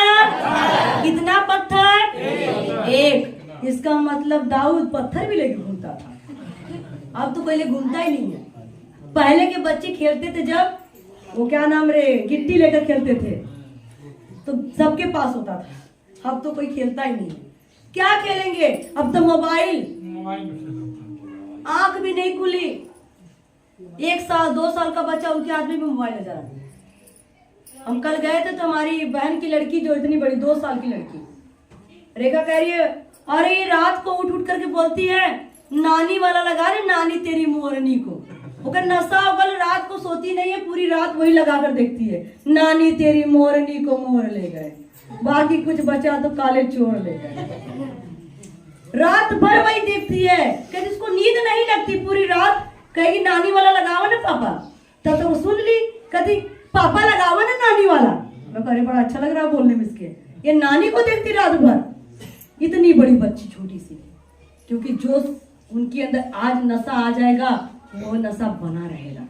Speaker 1: कितना पत्थर? एक। इसका मतलब दाऊद पत्थर भी लेके घूमता था। अब तो पहले घूमता ही नहीं है। पहले के बच्चे खेलते थे जब, वो क्या नाम रे, गिट्टी लेकर खेलते थे तो सबके पास होता था। अब तो कोई खेलता ही नहीं है। क्या खेलेंगे? अब तो मोबाइल, आंख भी नहीं खुली, 1 साल 2 साल का बच्चा उनके हाथ में भी मोबाइल नजर आता है। हम कल गए थे तो हमारी बहन की लड़की, जो इतनी बड़ी 2 साल की लड़की, रेखा कह रही है अरे ये रात को उठ उठ करके बोलती है नानी वाला लगा रहे, नानी तेरी मोरनी को। अगर नशा होगा रात को सोती नहीं है, पूरी रात वही लगा कर देखती है, नानी तेरी मोरनी को मोर ले गए, बाकी कुछ बचा तो काले चोर ले गए। रात भर वही देखती है, कहीं उसको नींद नहीं लगती पूरी रात। कहेगी नानी वाला लगावा ना पापा, तब तो वो सुन ली, कहती पापा लगावा ना नानी वाला। मैं कह रही बड़ा अच्छा लग रहा है बोलने में इसके, ये नानी को देखती रात भर। इतनी बड़ी बच्ची छोटी सी, क्योंकि जो उनके अंदर आज नशा आ जाएगा वो नशा बना रहेगा।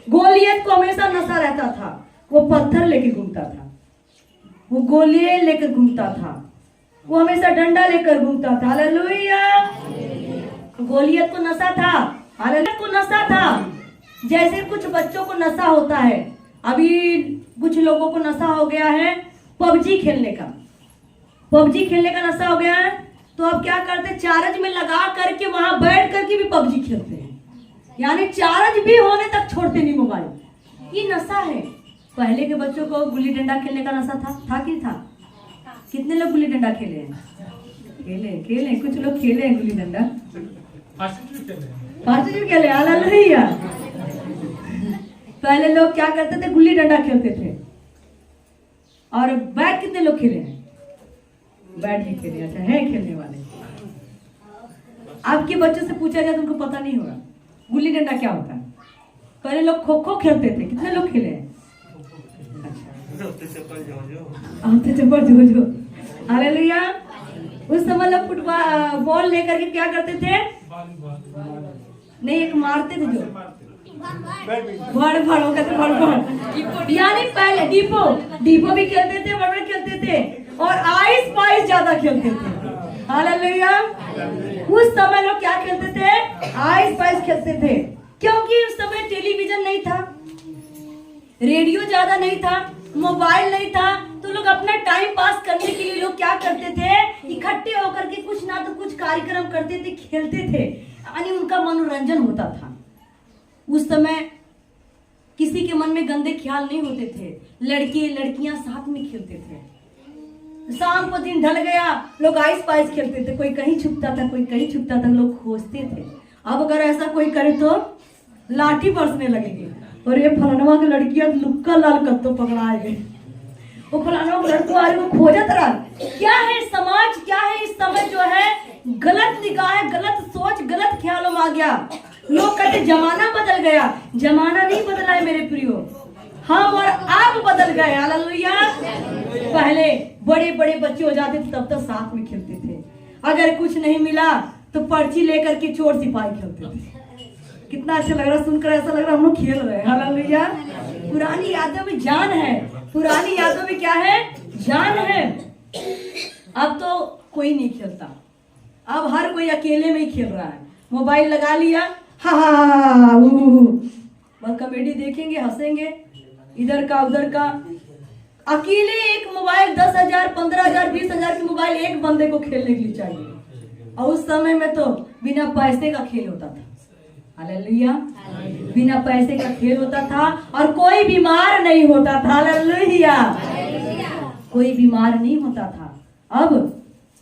Speaker 1: गोलियत को हमेशा नशा रहता था, वो पत्थर लेके घूमता था, वो गोलियां लेकर घूमता था, वो हमेशा डंडा लेकर घूमता था, हालेलुया। गोलियत को नशा था, हालेलुया को नशा था। जैसे कुछ बच्चों को नशा होता है, अभी कुछ लोगों को नशा हो गया है पबजी खेलने का, पबजी खेलने का नशा हो गया है। तो अब क्या करते, चार्ज में लगा करके वहां बैठ करके भी पबजी खेलते हैं, यानी चार्ज भी होने तक छोड़ते नहीं मोबाइल। ये नशा है। पहले के बच्चों को गुल्ली डंडा खेलने का नशा था कि था? कितने लोग गुल्ली डंडा खेले हैं? खेले कुछ लोग खेले हैं गुल्ली डंडा, फांसी भी खेले, हालेलुया। पहले लोग क्या करते थे, गुल्ली डंडा खेलते थे। और बैट कितने लोग खेले हैं? बैट भी खेले, अच्छा है खेलने वाले। आपके बच्चों से पूछा जाए तो उनको पता नहीं होगा गुल्ली डंडा क्या होता है। पहले लोग खो खो खेलते थे, कितने लोग खेले हैं? आते चप्पल जो हालेलुया। उस समय लोग फुटबॉल बॉल लेकर के क्या करते थे? नहीं, एक मारते थे जो भड़ कहते भड़, यानी पहले डीपो भी खेलते थे, बड़ खेलते थे और आइस पाइस ज्यादा खेलते थे। हालेलुया। उस समय लोग क्या खेलते थे? आइस पाइस खेलते थे, क्योंकि उस समय टेलीविजन नहीं था, रेडियो ज्यादा नहीं था, मोबाइल नहीं था, तो लोग अपना टाइम पास करने के लिए लोग क्या करते थे? इकट्ठे होकर के कुछ ना तो कुछ कार्यक्रम करते थे, खेलते थे, यानी उनका मनोरंजन होता था। उस समय किसी के मन में गंदे ख्याल नहीं होते थे, लड़के लड़कियां साथ में खेलते थे। शाम को दिन ढल गया, लोग आइस पाइस खेलते थे, कोई कहीं छुपता था, कोई कहीं छुपता था, लोग खोजते थे। अब अगर ऐसा कोई करे तो लाठी बरसने लगेगी, और ये फलानवा की लड़कियां लुक्का लाल कत्तो पकड़ाए गए, वो फलानवा के लड़को आ रहे, वो खोजत रहा। क्या है समाज, क्या है इस समय जो है गलत निगाह, गलत सोच, गलत ख्यालों में आ गया। लोग कहते जमाना बदल गया, जमाना नहीं बदला है मेरे प्रियो, हम और आप बदल गए। हालेलुया। पहले बड़े बड़े बच्चे हो जाते थे तब तक साथ में खेलते थे, अगर कुछ नहीं मिला तो पर्ची लेकर के चोर सिपाही खेलते थे। कितना अच्छा लग रहा सुनकर, ऐसा लग रहा हम लोग खेल रहे हैं। हालेलुया। पुरानी यादों में जान है, पुरानी यादों में क्या है? जान है। अब तो कोई नहीं खेलता, अब हर कोई अकेले में ही खेल रहा है, मोबाइल लगा लिया, हा बस कॉमेडी देखेंगे, हंसेंगे, इधर का उधर का। अकेले एक मोबाइल 10,000, 15,000, 20,000 की मोबाइल एक बंदे को खेलने के लिए चाहिए, और उस समय में तो बिना पैसे का खेल होता था। हालेलुया। बिना पैसे का खेल होता था और कोई बीमार नहीं होता था। हालेलुया। कोई बीमार नहीं होता था। अब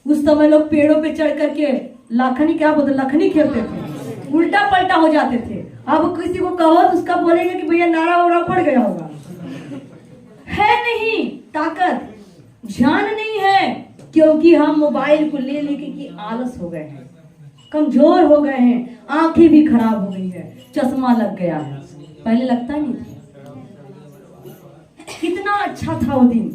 Speaker 1: उस समय लोग पेड़ों पे चढ़ करके लखनी, क्या बोलते, लखनी खेलते थे, उल्टा पलटा हो जाते थे। अब किसी को कहो तो उसका बोलेंगे कि भैया नारा वारा पड़ गया होगा। है नहीं ताकत, जान नहीं है, क्योंकि हम मोबाइल को ले लेके कि आलस हो गए हैं, कमजोर हो गए हैं, आंखें भी खराब हो गई है, चश्मा लग गया है, पहले लगता नहीं था। कितना अच्छा था वो दिन,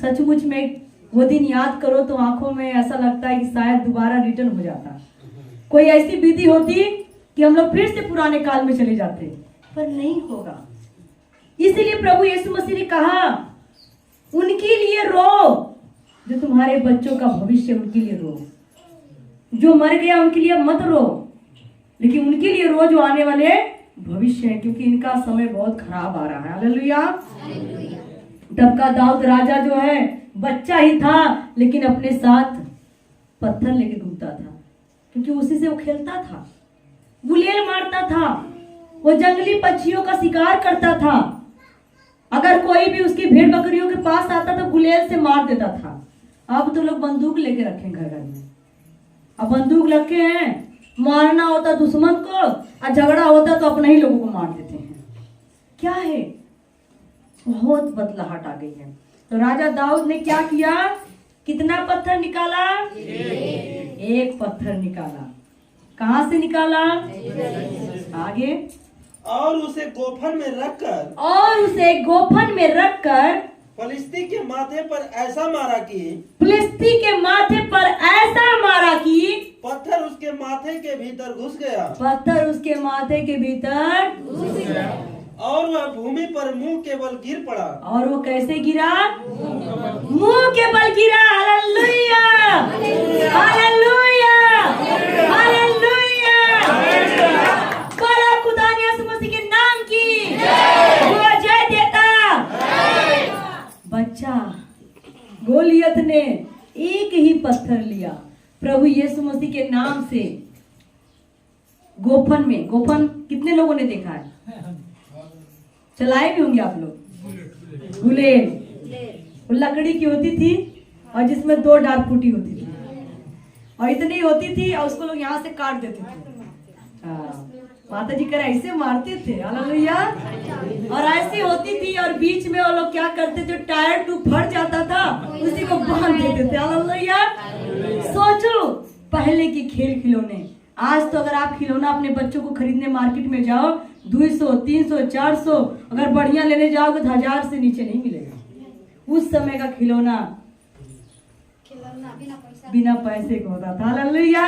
Speaker 1: सचमुच में वो दिन याद करो तो आंखों में ऐसा लगता है कि शायद दोबारा रिटर्न हो जाता, कोई ऐसी विधि होती कि हम लोग फिर से पुराने काल में चले जाते, पर नहीं होगा। इसलिए प्रभु यीशु मसीह ने कहा उनके लिए रो जो तुम्हारे बच्चों का भविष्य, उनके लिए रो। जो मर गया उनके लिए मत रो, लेकिन उनके लिए रो जो आने वाले भविष्य है, क्योंकि इनका समय बहुत खराब आ रहा है। हालेलुया। तब का दाऊद राजा जो है बच्चा ही था, लेकिन अपने साथ पत्थर लेके घूमता था, क्योंकि उसी से वो खेलता था, गुलेल मारता था, वो जंगली पक्षियों का शिकार करता था। अगर कोई भी उसकी भेड़ बकरियों के पास आता तो गुलेल से मार देता था। अब तो लोग बंदूक लेके रखे घर घर में, अब बंदूक रखे हैं, मारना होता दुश्मन को और झगड़ा होता तो अपने ही लोगों को मार देते हैं। क्या है, बहुत बदलाहट आ गई है। तो राजा दाऊद ने क्या किया? कितना पत्थर निकाला? एक पत्थर निकाला। कहां से निकाला? आगे।
Speaker 2: और उसे गोफन में रखकर फलिस्ती के माथे पर ऐसा मारा कि पत्थर उसके माथे के भीतर घुस गया। और वह भूमि पर मुंह के बल गिर पड़ा।
Speaker 1: और वो कैसे गिरा? मुंह के बल गिरा। Hallelujah, hallelujah, hallelujah. बोलो खुदा ने यीशु मसीह के नाम की वो जय देता। बच्चा गोलियत ने एक ही पत्थर लिया, प्रभु यीशु मसीह के नाम से। गोफन में, गोफन कितने लोगों ने देखा है? चलाए भी होंगे आप लोग। गुलेल वो लकड़ी की होती थी और जिसमें 2 डाल फूटी होती थी, और इतनी होती थी और उसको लोग यहाँ से काट देते थे। माता जी करे ऐसे मारते थे। हालेलुया। और ऐसी होती थी, और बीच में वो लोग क्या करते, जो टायर टू फट जाता था उसी को बांध देते थे। हालेलुया। सोचो पहले की खेल खिलौने। आज तो अगर आप खिलौना अपने बच्चों को खरीदने मार्केट में जाओ 200, 300, 400, अगर बढ़िया लेने जाओगे तो 1000 से नीचे नहीं मिलेगा। उस समय का खिलौना बिना पैसे का होता था। हालेलुया।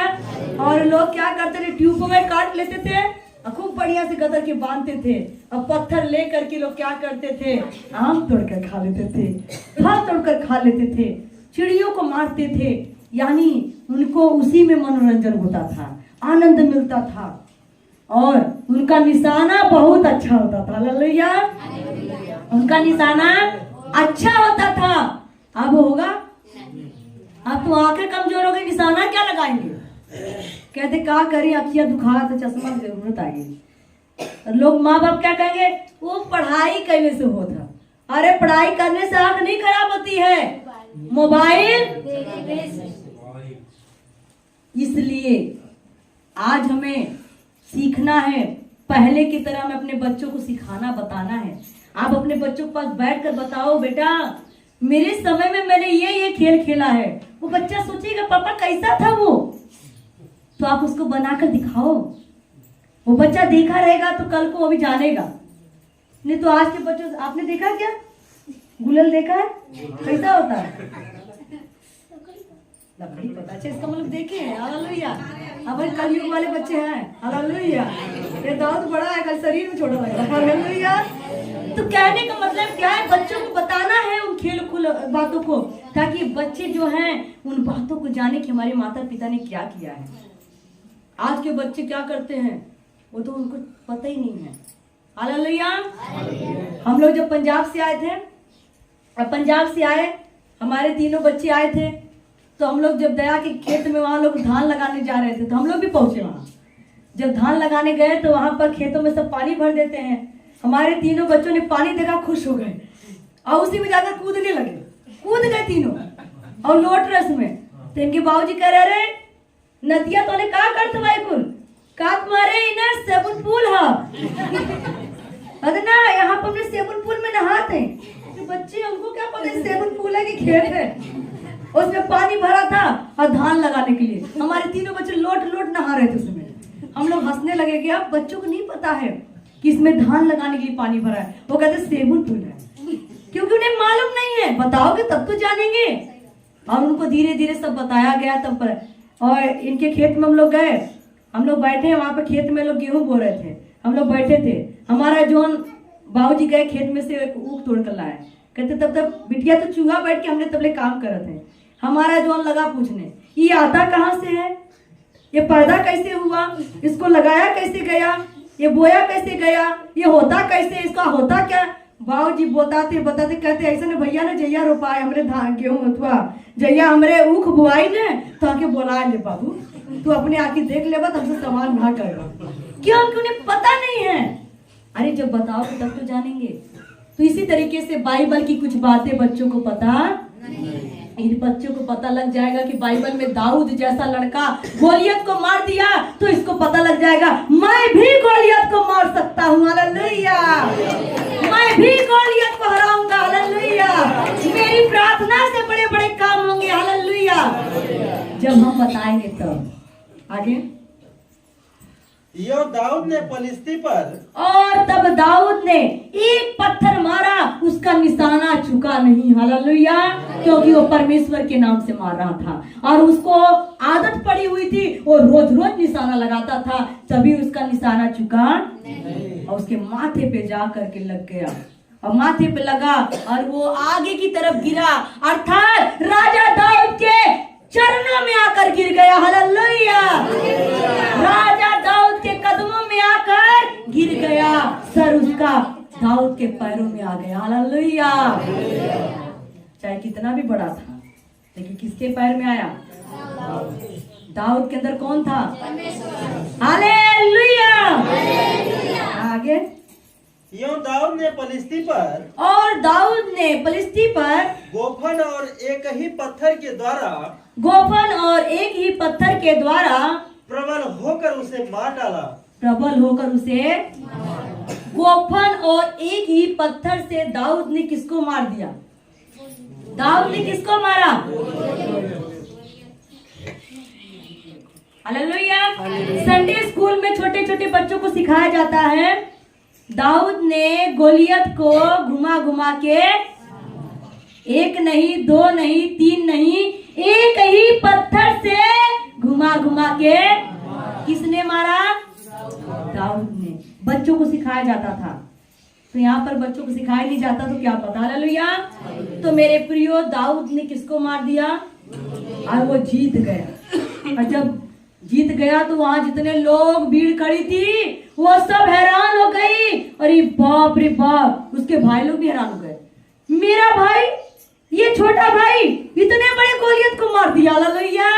Speaker 1: और लोग क्या करते थे, ट्यूबों में काट लेते थे और खूब बढ़िया से गदर के बांधते थे। और पत्थर ले करके लोग क्या करते थे, आम तोड़कर खा लेते थे, फल तोड़कर खा लेते थे, चिड़ियों को मारते थे। यानी उनको उसी में मनोरंजन होता था, आनंद मिलता था और उनका निशाना बहुत अच्छा होता था। हालेलुया। उनका निशाना अच्छा होता था। अब होगा, अब तो आंखें कमजोर हो गई, निशाना क्या लगाएंगे। कहते क्या करी, अखियां दुखा तो चश्मा की जरूरत आ गई। लोग माँ बाप क्या कहेंगे, वो पढ़ाई करने से होता। अरे पढ़ाई करने से आंख नहीं खराब होती है, मोबाइल। इसलिए आज हमें सीखना है, पहले की तरह हमें अपने बच्चों को सिखाना बताना है। आप अपने बच्चों के पास बैठकर बताओ, बेटा मेरे समय में मैंने ये खेल खेला है। वो बच्चा सोचेगा पापा कैसा था वो, तो आप उसको बनाकर दिखाओ। वो बच्चा देखा रहेगा तो कल को वो भी जानेगा। नहीं तो आज के बच्चों, आपने देखा क्या गुलल देखा है, कैसा होता है, लकड़ी पता है इसका मतलब देखे हैं। हालेलुया। अब कलयुग वाले बच्चे हैं। हालेलुया। ये दाऊद बड़ा है, कल शरीर में छोटा लग रहा है। हालेलुया। तो कहने का मतलब क्या है, बच्चों को बताना है उन खेल बातों को, ताकि बच्चे जो हैं उन बातों को जाने कि हमारे माता पिता ने क्या किया है। आज के बच्चे क्या करते हैं वो तो उनको पता ही नहीं है। हालेलुया। हम लोग जब पंजाब से आए थे, अब पंजाब से आए, हमारे तीनों बच्चे आए थे, तो हम लोग जब दया के खेत में वहां लोग धान लगाने जा रहे थे, तो हम लोग भी पहुंचे वहां। जब धान लगाने गए तो वहां पर खेतों में सब पानी भर देते हैं। हमारे तीनों बच्चों ने पानी देखा, खुश हो गए और उसी में जाकर कूदने लगे, कूद गए तीनों और लोट रस में। तो इनके बाबूजी कह रहे, नदिया तो ने का करत भाई कुल का तुम्हारे ना सेबुन पूल है अरे ना, यहाँ पर हमने सेबुन पूल में नहाते हैं। तो बच्चे उनको क्या पता सेबुन पूल है कि खेत है, उसमें पानी भरा था और धान लगाने के लिए। हमारे तीनों बच्चे लोट लोट नहा रहे थे उसमें। हम लोग हंसने लगे कि अब बच्चों को नहीं पता है कि इसमें धान लगाने के लिए पानी भरा है। वो कहते सेबुन पूल है, क्योंकि उन्हें मालूम नहीं है। बताओगे तब तो जानेंगे। और उनको धीरे धीरे सब बताया गया तब पर। और इनके खेत में हम लोग गए, हम लोग बैठे वहां पर खेत में लोग गेहूं बो रहे थे, हम लोग बैठे थे। हमारा जोन बाबूजी गए खेत में से एक ऊख तोड़ कर लाए। कहते तब तक बिटिया तो चूहा बैठ के हमने तबले काम कर रहे थे। हमारा जोन लगा पूछने, ये आता कहाँ से है, ये पैदा कैसे हुआ, इसको लगाया कैसे गया, ये बोया कैसे गया, ये होता कैसे, इसका होता क्या। बाबूजी बताते बताते कहते ऐसे ने भैया ने जैया रोपाए हमरे धान गेहूं अथवा जैया हमरे ऊख बुआई ने, तो आके बोला ले बाबू तू अपने आके देख ले, हमसे सवाल ना करेगा। क्यों, उन्हें पता नहीं है। अरे जब बताओगे तब तो जानेंगे। तो इसी तरीके से बाइबल की कुछ बातें बच्चों को पता इन बच्चों को पता लग जाएगा कि बाइबल में दाऊद जैसा लड़का गोलियत को मार दिया, तो इसको पता लग जाएगा मैं भी गोलियत को मार सकता हूँ। हालेलुया। मैं भी गोलियत को हराऊंगा। हालेलुया। मेरी प्रार्थना से बड़े बड़े काम होंगे। हालेलुया। जब हम बताएंगे तब। आगे
Speaker 2: यो दाऊद ने पलिश्ती पर,
Speaker 1: और तब दाऊद ने एक पत्थर मारा, उसका निशाना चुका नहीं। हालेलुया। क्योंकि वो परमेश्वर के नाम से मार रहा था और उसको आदत पड़ी हुई थी, वो रोज रोज निशाना लगाता था, तभी उसका निशाना चुका नहीं। और उसके माथे पे जा करके लग गया और माथे पे लगा और वो आगे की तरफ गिरा, अर्थात राजा दाऊद के चरणों में आकर गिर गया। हालेलुया। राजा दाऊद के कदमों में आकर गिर गया, सर उसका दाऊद के पैरों में आ गया। हालेलुया। चाहे कितना भी बड़ा था, लेकिन किसके पैर में आया, दाऊद के अंदर कौन था, हालेलुया। आगे
Speaker 2: यो दाऊद ने पलिश्ती पर,
Speaker 1: और दाऊद ने पलिश्ती पर
Speaker 2: गोफन और एक ही पत्थर के द्वारा,
Speaker 1: गोफन और एक ही पत्थर के द्वारा
Speaker 2: प्रबल होकर उसे मार डाला।
Speaker 1: प्रबल होकर उसे, गोफन और एक ही पत्थर से दाऊद ने किसको मार दिया, दाऊद ने किसको मारा, हालेलुया। संडे स्कूल में छोटे छोटे बच्चों को सिखाया जाता है, दाऊद ने गोलियत को घुमा घुमा के, एक नहीं, दो नहीं, तीन नहीं, एक ही पत्थर से घुमा घुमा के किसने मारा? दाऊद ने। बच्चों को सिखाया जाता था, तो यहाँ पर बच्चों को सिखाया नहीं जाता तो क्या पता। हालेलुया। तो मेरे प्रियो, दाऊद ने किसको मार दिया और वो जीत गया। और जब जीत गया तो वहां जितने लोग भीड़ खड़ी थी वो सब हैरान हो गई। अरे बाप रे बाप, उसके भाई लोग भी हैरान हो गए, मेरा भाई, ये छोटा भाई इतने बड़े गोलियत को मार दिया। हालेलुया।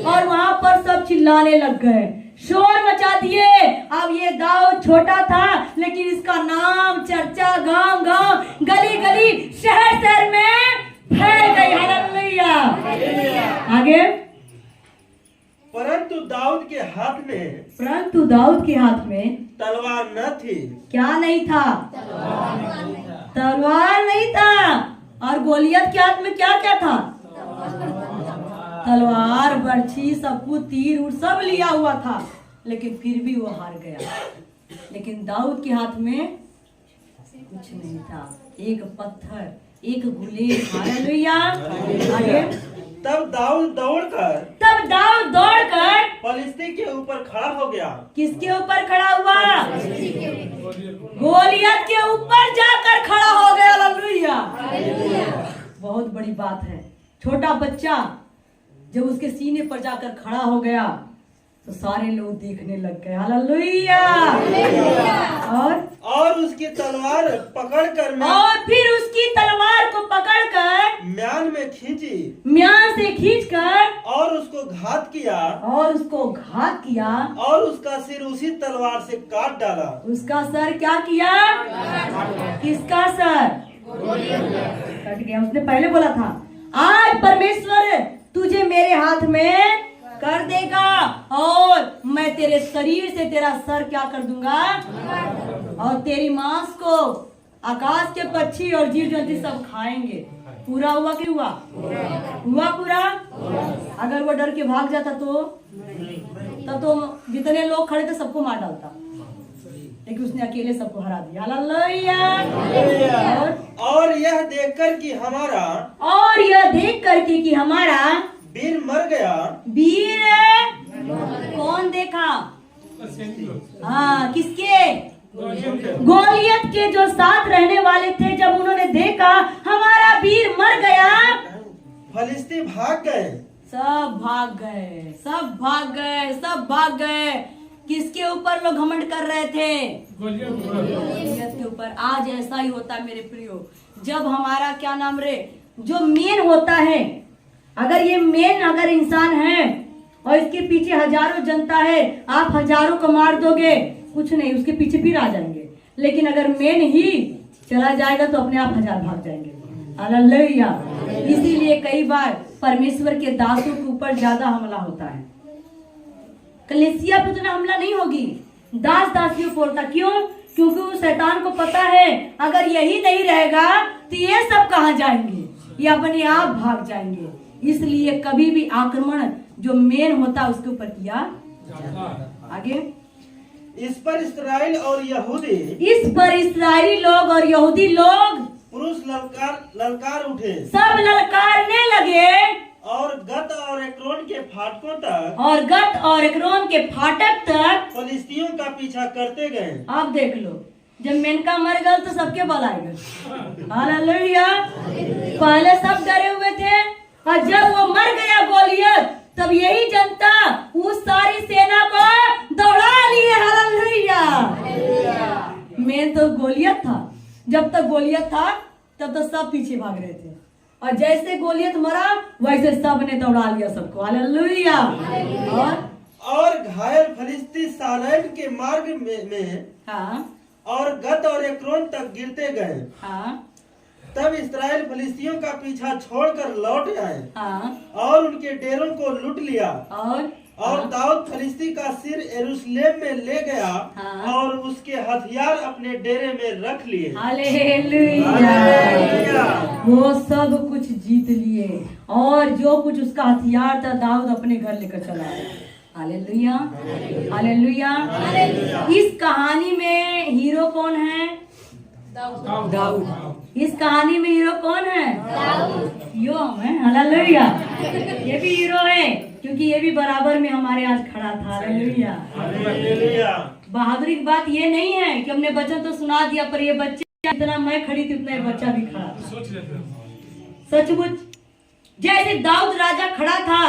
Speaker 1: और वहां पर सब चिल्लाने लग गए, शोर मचा दिए। अब ये दाऊद छोटा था लेकिन इसका नाम चर्चा गांव गांव, गली गली, शहर शहर में फैल गई। हालेलुया। आगे,
Speaker 2: परंतु दाऊद के हाथ में तलवार न थी।
Speaker 1: क्या नहीं था? तलवार नहीं था। और गोलियत के हाथ में क्या क्या था? तलवार, बर्छी, सब कुछ, तीर उर सब लिया हुआ था, लेकिन फिर भी वो हार गया। लेकिन दाऊद के हाथ में कुछ नहीं था, एक पत्थर, एक गुलेल। हालेलुया। आगे,
Speaker 2: तब दाऊद दौड़कर फलिस्ती के ऊपर खड़ा हो गया।
Speaker 1: किसके ऊपर खड़ा हुआ? गोलियत के ऊपर जाकर खड़ा हो गया। हालेलुया। बहुत बड़ी बात है। छोटा बच्चा जब उसके सीने पर जाकर खड़ा हो गया तो सारे लोग देखने लग गए। हालेलुया।
Speaker 2: और उसकी तलवार पकड़कर
Speaker 1: और फिर उसकी तलवार को पकड़कर
Speaker 2: म्यान में खींची,
Speaker 1: म्यान से खींचकर
Speaker 2: और उसको घात किया, और उसका सिर उसी तलवार से काट डाला।
Speaker 1: उसका सर क्या किया? किसका सर? कट गया। उसने पहले बोला था, आज परमेश्वर तुझे मेरे हाथ में कर देगा और मैं तेरे शरीर से तेरा सर क्या कर दूंगा, और तेरी मांस को आकाश के पक्षी और जीव जंतु सब खाएंगे। पूरा हुआ कि हुआ? हुआ पूरा। अगर वो डर के भाग जाता तो तब तो जितने लोग खड़े थे सबको मार डालता, लेकिन उसने अकेले सबको हरा दिया। हालेलुया।
Speaker 2: और यह देखकर कि हमारा वीर मर गया।
Speaker 1: वीर कौन देखा? हाँ, किसके? गोलियत के जो साथ रहने वाले थे। जब उन्होंने देखा हमारा वीर मर गया,
Speaker 2: फलिस्ती भाग गए।
Speaker 1: सब भाग गए। किसके ऊपर लोग घमंड कर रहे थे? गोलियत के ऊपर। आज ऐसा ही होता है मेरे प्रियो, जब हमारा क्या नाम रे, जो मेन होता है, अगर ये मेन अगर इंसान है और इसके पीछे हजारों जनता है, आप हजारों को मार दोगे, कुछ नहीं, उसके पीछे फिर आ जाएंगे। लेकिन अगर मेन ही चला जाएगा तो अपने आप हजार भाग जाएंगे। हालेलुया। इसीलिए कई बार परमेश्वर के दासों के ऊपर ज्यादा हमला होता है। कलीसिया पे उतना हमला नहीं होगी, दास दासियों पर होता। क्यों? क्योंकि वो शैतान को पता है अगर यही नहीं रहेगा तो ये सब कहाँ जाएंगे, ये अपने आप भाग जाएंगे। इसलिए कभी भी आक्रमण जो मेन होता है उसके ऊपर किया। आगे,
Speaker 2: इस पर इस्राएली
Speaker 1: लोग और यहूदी लोग
Speaker 2: पुरुष ललकार उठे,
Speaker 1: सब ललकारने लगे,
Speaker 2: और गत और एक्रोन के फाटक तक फलिस्तियों का पीछा करते गए।
Speaker 1: आप देख लो, जब मेनका मर गया तो सबके बल आएगा। हालेलुया। पहले सब डरे हुए थे, और जब वो मर गया गोलियत, तब यही जनता उस सारी सेना को दौड़ा लिए। हालेलुया। मेन तो गोलियत था। जब तक गोलियत था तब तक सब पीछे भाग रहे थे, और जैसे गोलियत मरा वैसे सब ने दौड़ा लिया सबको। हालेलुया।
Speaker 2: और घायल फलिस्ती सालैम के मार्ग में
Speaker 1: हाँ,
Speaker 2: और गत और एक्रोन तक गिरते गए।
Speaker 1: हाँ,
Speaker 2: तब इस्राएल फलिस्तियों का पीछा छोड़कर लौट आए,
Speaker 1: हाँ,
Speaker 2: और उनके डेरों को लूट लिया। और
Speaker 1: हाँ,
Speaker 2: दाऊद फलिस्ती का सिर यरूशलेम में ले गया,
Speaker 1: हाँ,
Speaker 2: और उसके हथियार अपने डेरे में रख लिए।
Speaker 1: हालेलुया। वो सब कुछ जीत लिए, और जो कुछ उसका हथियार था दाऊद अपने घर लेकर चला आया। Hallelujah, hallelujah. इस कहानी में हीरो कौन है? दाऊद। इस कहानी में हीरो कौन है? दाऊद। यो है, हालेलुया। ये भी हीरो है क्योंकि ये भी बराबर में हमारे आज खड़ा था। हालेलुया। बहादुरी की बात ये नहीं है कि हमने वचन तो सुना दिया, पर ये बच्चे जितना मैं खड़ी थी उतना ये बच्चा भी खड़ा था। सचमुच जैसे दाऊद राजा खड़ा था,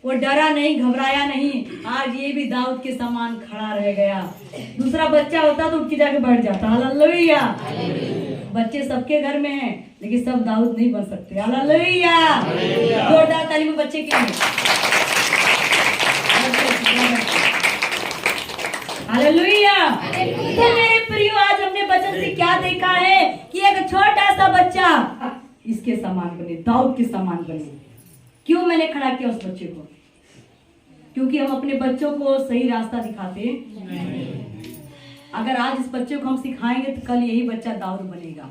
Speaker 1: वो डरा नहीं, घबराया नहीं। आज ये भी दाऊद के समान खड़ा रह गया। दूसरा बच्चा होता तो उठ के जाके बैठ जाता। हालेलुया। बच्चे सबके घर में हैं, लेकिन सब दाऊद नहीं बन सकते। हालेलुया। जोरदार ताली में बच्चे के लिए। हालेलुया। तो मेरे प्रियो, आज हमने वचन से क्या देखा है कि एक छोटा सा बच्चा इसके समान बने, दाऊद के समान बने। क्यों मैंने खड़ा किया उस बच्चे को? क्योंकि हम अपने बच्चों को सही रास्ता दिखाते। अगर आज इस बच्चे को हम सिखाएंगे तो कल यही बच्चा दाऊद बनेगा,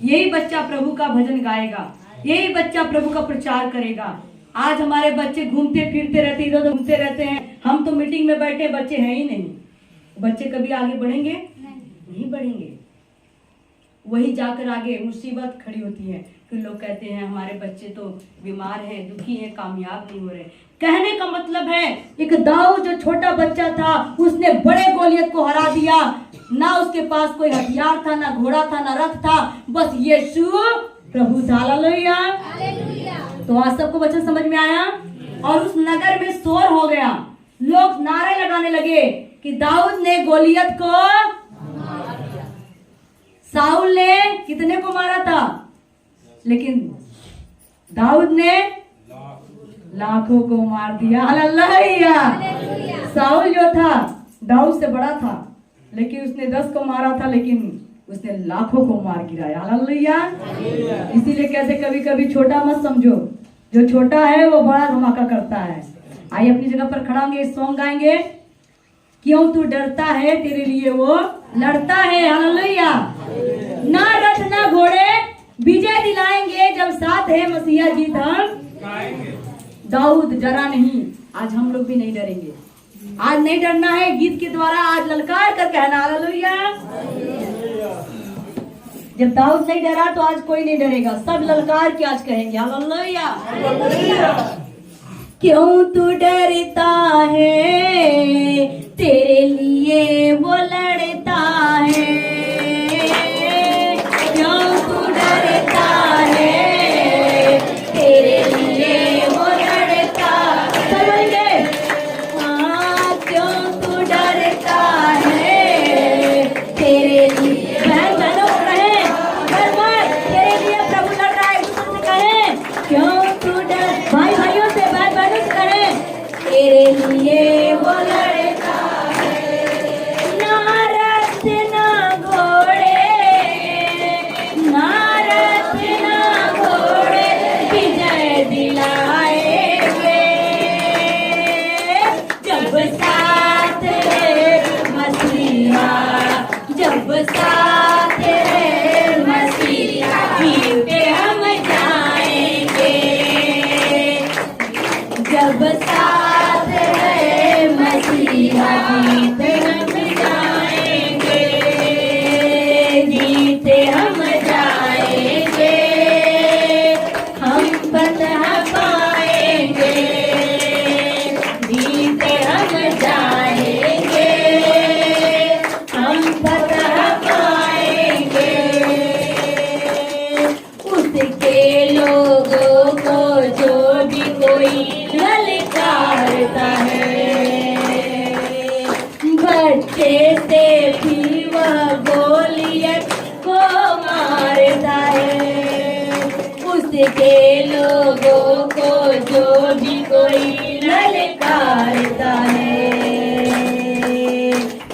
Speaker 1: यही बच्चा प्रभु का भजन गाएगा, यही बच्चा प्रभु का प्रचार करेगा। आज हमारे बच्चे घूमते फिरते रहते, इधर उधर घूमते रहते हैं। हम तो मीटिंग में बैठे, बच्चे हैं ही नहीं। बच्चे कभी आगे बढ़ेंगे? नहीं बढ़ेंगे। वही जाकर आगे मुसीबत खड़ी होती है। फिर लोग कहते हैं हमारे बच्चे तो बीमार हैं, दुखी हैं, कामयाब नहीं हो रहे। कहने का मतलब है एक दाऊद जो छोटा बच्चा था, उसने बड़े गोलियत को हरा दिया। ना उसके पास कोई हथियार था, ना घोड़ा था, ना रथ था, बस यीशु प्रभु था। हालेलुया। तो आज सबको वचन समझ में आया और उस नगर में शोर हो गया। लोग नारे लगाने लगे कि दाऊद ने गोलियत को, साउल ने कितने को मारा था, लेकिन दाऊद ने लाखों को मार दिया। हालेलुया। साउल जो था दाऊद से बड़ा था, लेकिन उसने 10 को मारा था, लेकिन उसने लाखों को मार गिराया। हालेलुया। इसीलिए कहते कभी कभी छोटा मत समझो, जो छोटा है वो बड़ा धमाका करता है। आइए अपनी जगह पर खड़ा होंगे, सॉन्ग गाएंगे। क्यों तू डरता है, तेरे लिए वो लड़ता है। हालेलुया। ना रथ ना घोड़े विजय दिलाएंगे, जब साथ है मसीहा जीत हम दाऊद डरा नहीं। आज हम लोग भी नहीं डरेंगे। आज नहीं डरना है, गीत के द्वारा आज ललकार कर कहना। हालेलुया। जब दाऊद नहीं डरा तो आज कोई नहीं डरेगा, सब ललकार के आज कहेंगे। हालेलुया। क्यों तू डरता है, तेरे लिए वो लड़ता है। क्यों तू डरता है, तेरे लिए वो लड़ता। समझे? हाँ, क्यों तू डरता है, तेरे लिए। बहन बहनों कहे, तेरे लिए प्रभु लड़ रहा है। दूसरे से कहे क्यों तू डर, भाई भाइयों से, बहन बहनों से कहे तेरे लिए वो लड़ता है। ना रथ ना घोड़े, ना रथ ना घोड़े विजय दिलाएंगे, जब साथ है मसीहा, जब साथ है मसीहा, जीते हम जाएंगे। जब साथ है मसीहा, जीते हम जाएंगे, जीते हम जाएंगे, हम फतह पाएंगे, जीते हम जाएंगे, हम फतह पाएंगे। उसके लोगों को जो भी कोई ललकारता है, बच्चे से भी वह गोलियत को मारता है। उसके लोगों को जो भी कोई ललकारता है,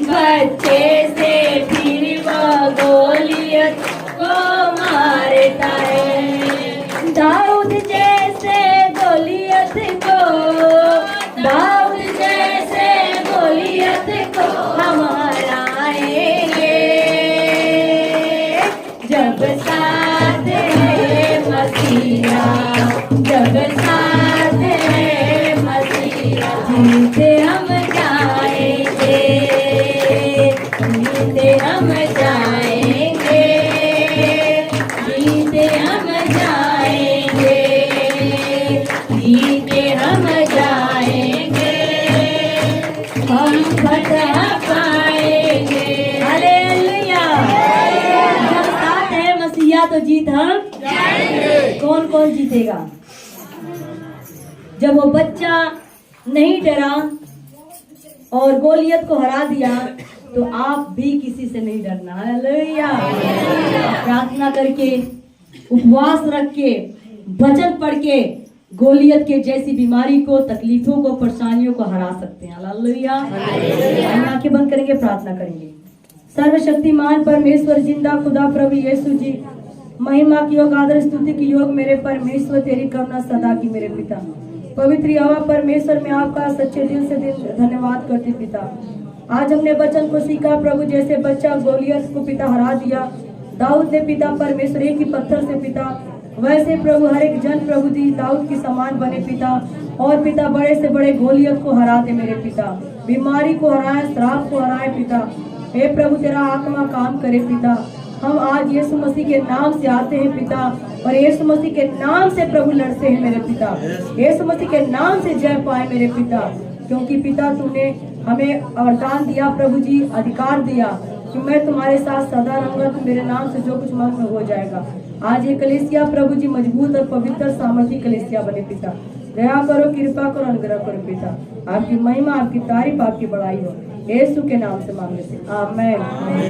Speaker 1: बच्चे से भी वह गोलियत को मारता है। दाऊद जैसे गोलियत को, दाऊद जैसे गोलियत को हम हराएंगे, जब साथ है मसीहा, जब साथ है मसीहा, जीते हम गया तो जीत हम कौन कौन जीतेगा? जब वो बच्चा नहीं डरा और गोलियत को हरा दिया तो आप भी किसी से नहीं डरना। हालेलुया। प्रार्थना करके, उपवास रख के, वचन पढ़ के गोलियत के जैसी बीमारी को, तकलीफों को, परेशानियों को हरा सकते हैं। हालेलुया। आंखें बंद करेंगे, प्रार्थना करेंगे। सर्वशक्तिमान परमेश्वर, जिंदा खुदा प्रभु यीशु जी, महिमा की योग, आदर स्तुति की योग मेरे परमेश्वर, तेरी करुणा सदा की मेरे पिता। पवित्र यहोवा परमेश्वर, मैं आपका सच्चे दिल से धन्यवाद करती पिता। आज हमने वचन को सीखा प्रभु, जैसे बच्चा गोलियत को पिता हरा दिया, दाऊद ने पिता परमेश्वर एक ही पत्थर से पिता, वैसे प्रभु हर एक जन प्रभु दी दाऊद की समान बने पिता, और पिता बड़े से बड़े गोलियत को हराते मेरे पिता, बीमारी को हराए, श्राप को हराए पिता। हे प्रभु तेरा आत्मा काम करे पिता। हम आज यीशु मसीह के नाम से आते हैं पिता, और यीशु मसीह के नाम से प्रभु लड़ते हैं मेरे पिता। यीशु मसीह के नाम से जय पाए मेरे पिता, क्योंकि पिता तूने हमें वरदान दिया प्रभु जी, अधिकार दिया कि मैं तुम्हारे साथ सदा रहूंगा, तुम मेरे नाम से जो कुछ मांग में हो जाएगा। आज ये कलीसिया प्रभु जी मजबूत और पवित्र सामर्थी कलीसिया बने पिता। दया करो, कृपा करो, अनुग्रह करो पिता। आपकी महिमा, आपकी तारीफ, आपकी बड़ाई हो, यीशु के नाम से मांगने से आमीन।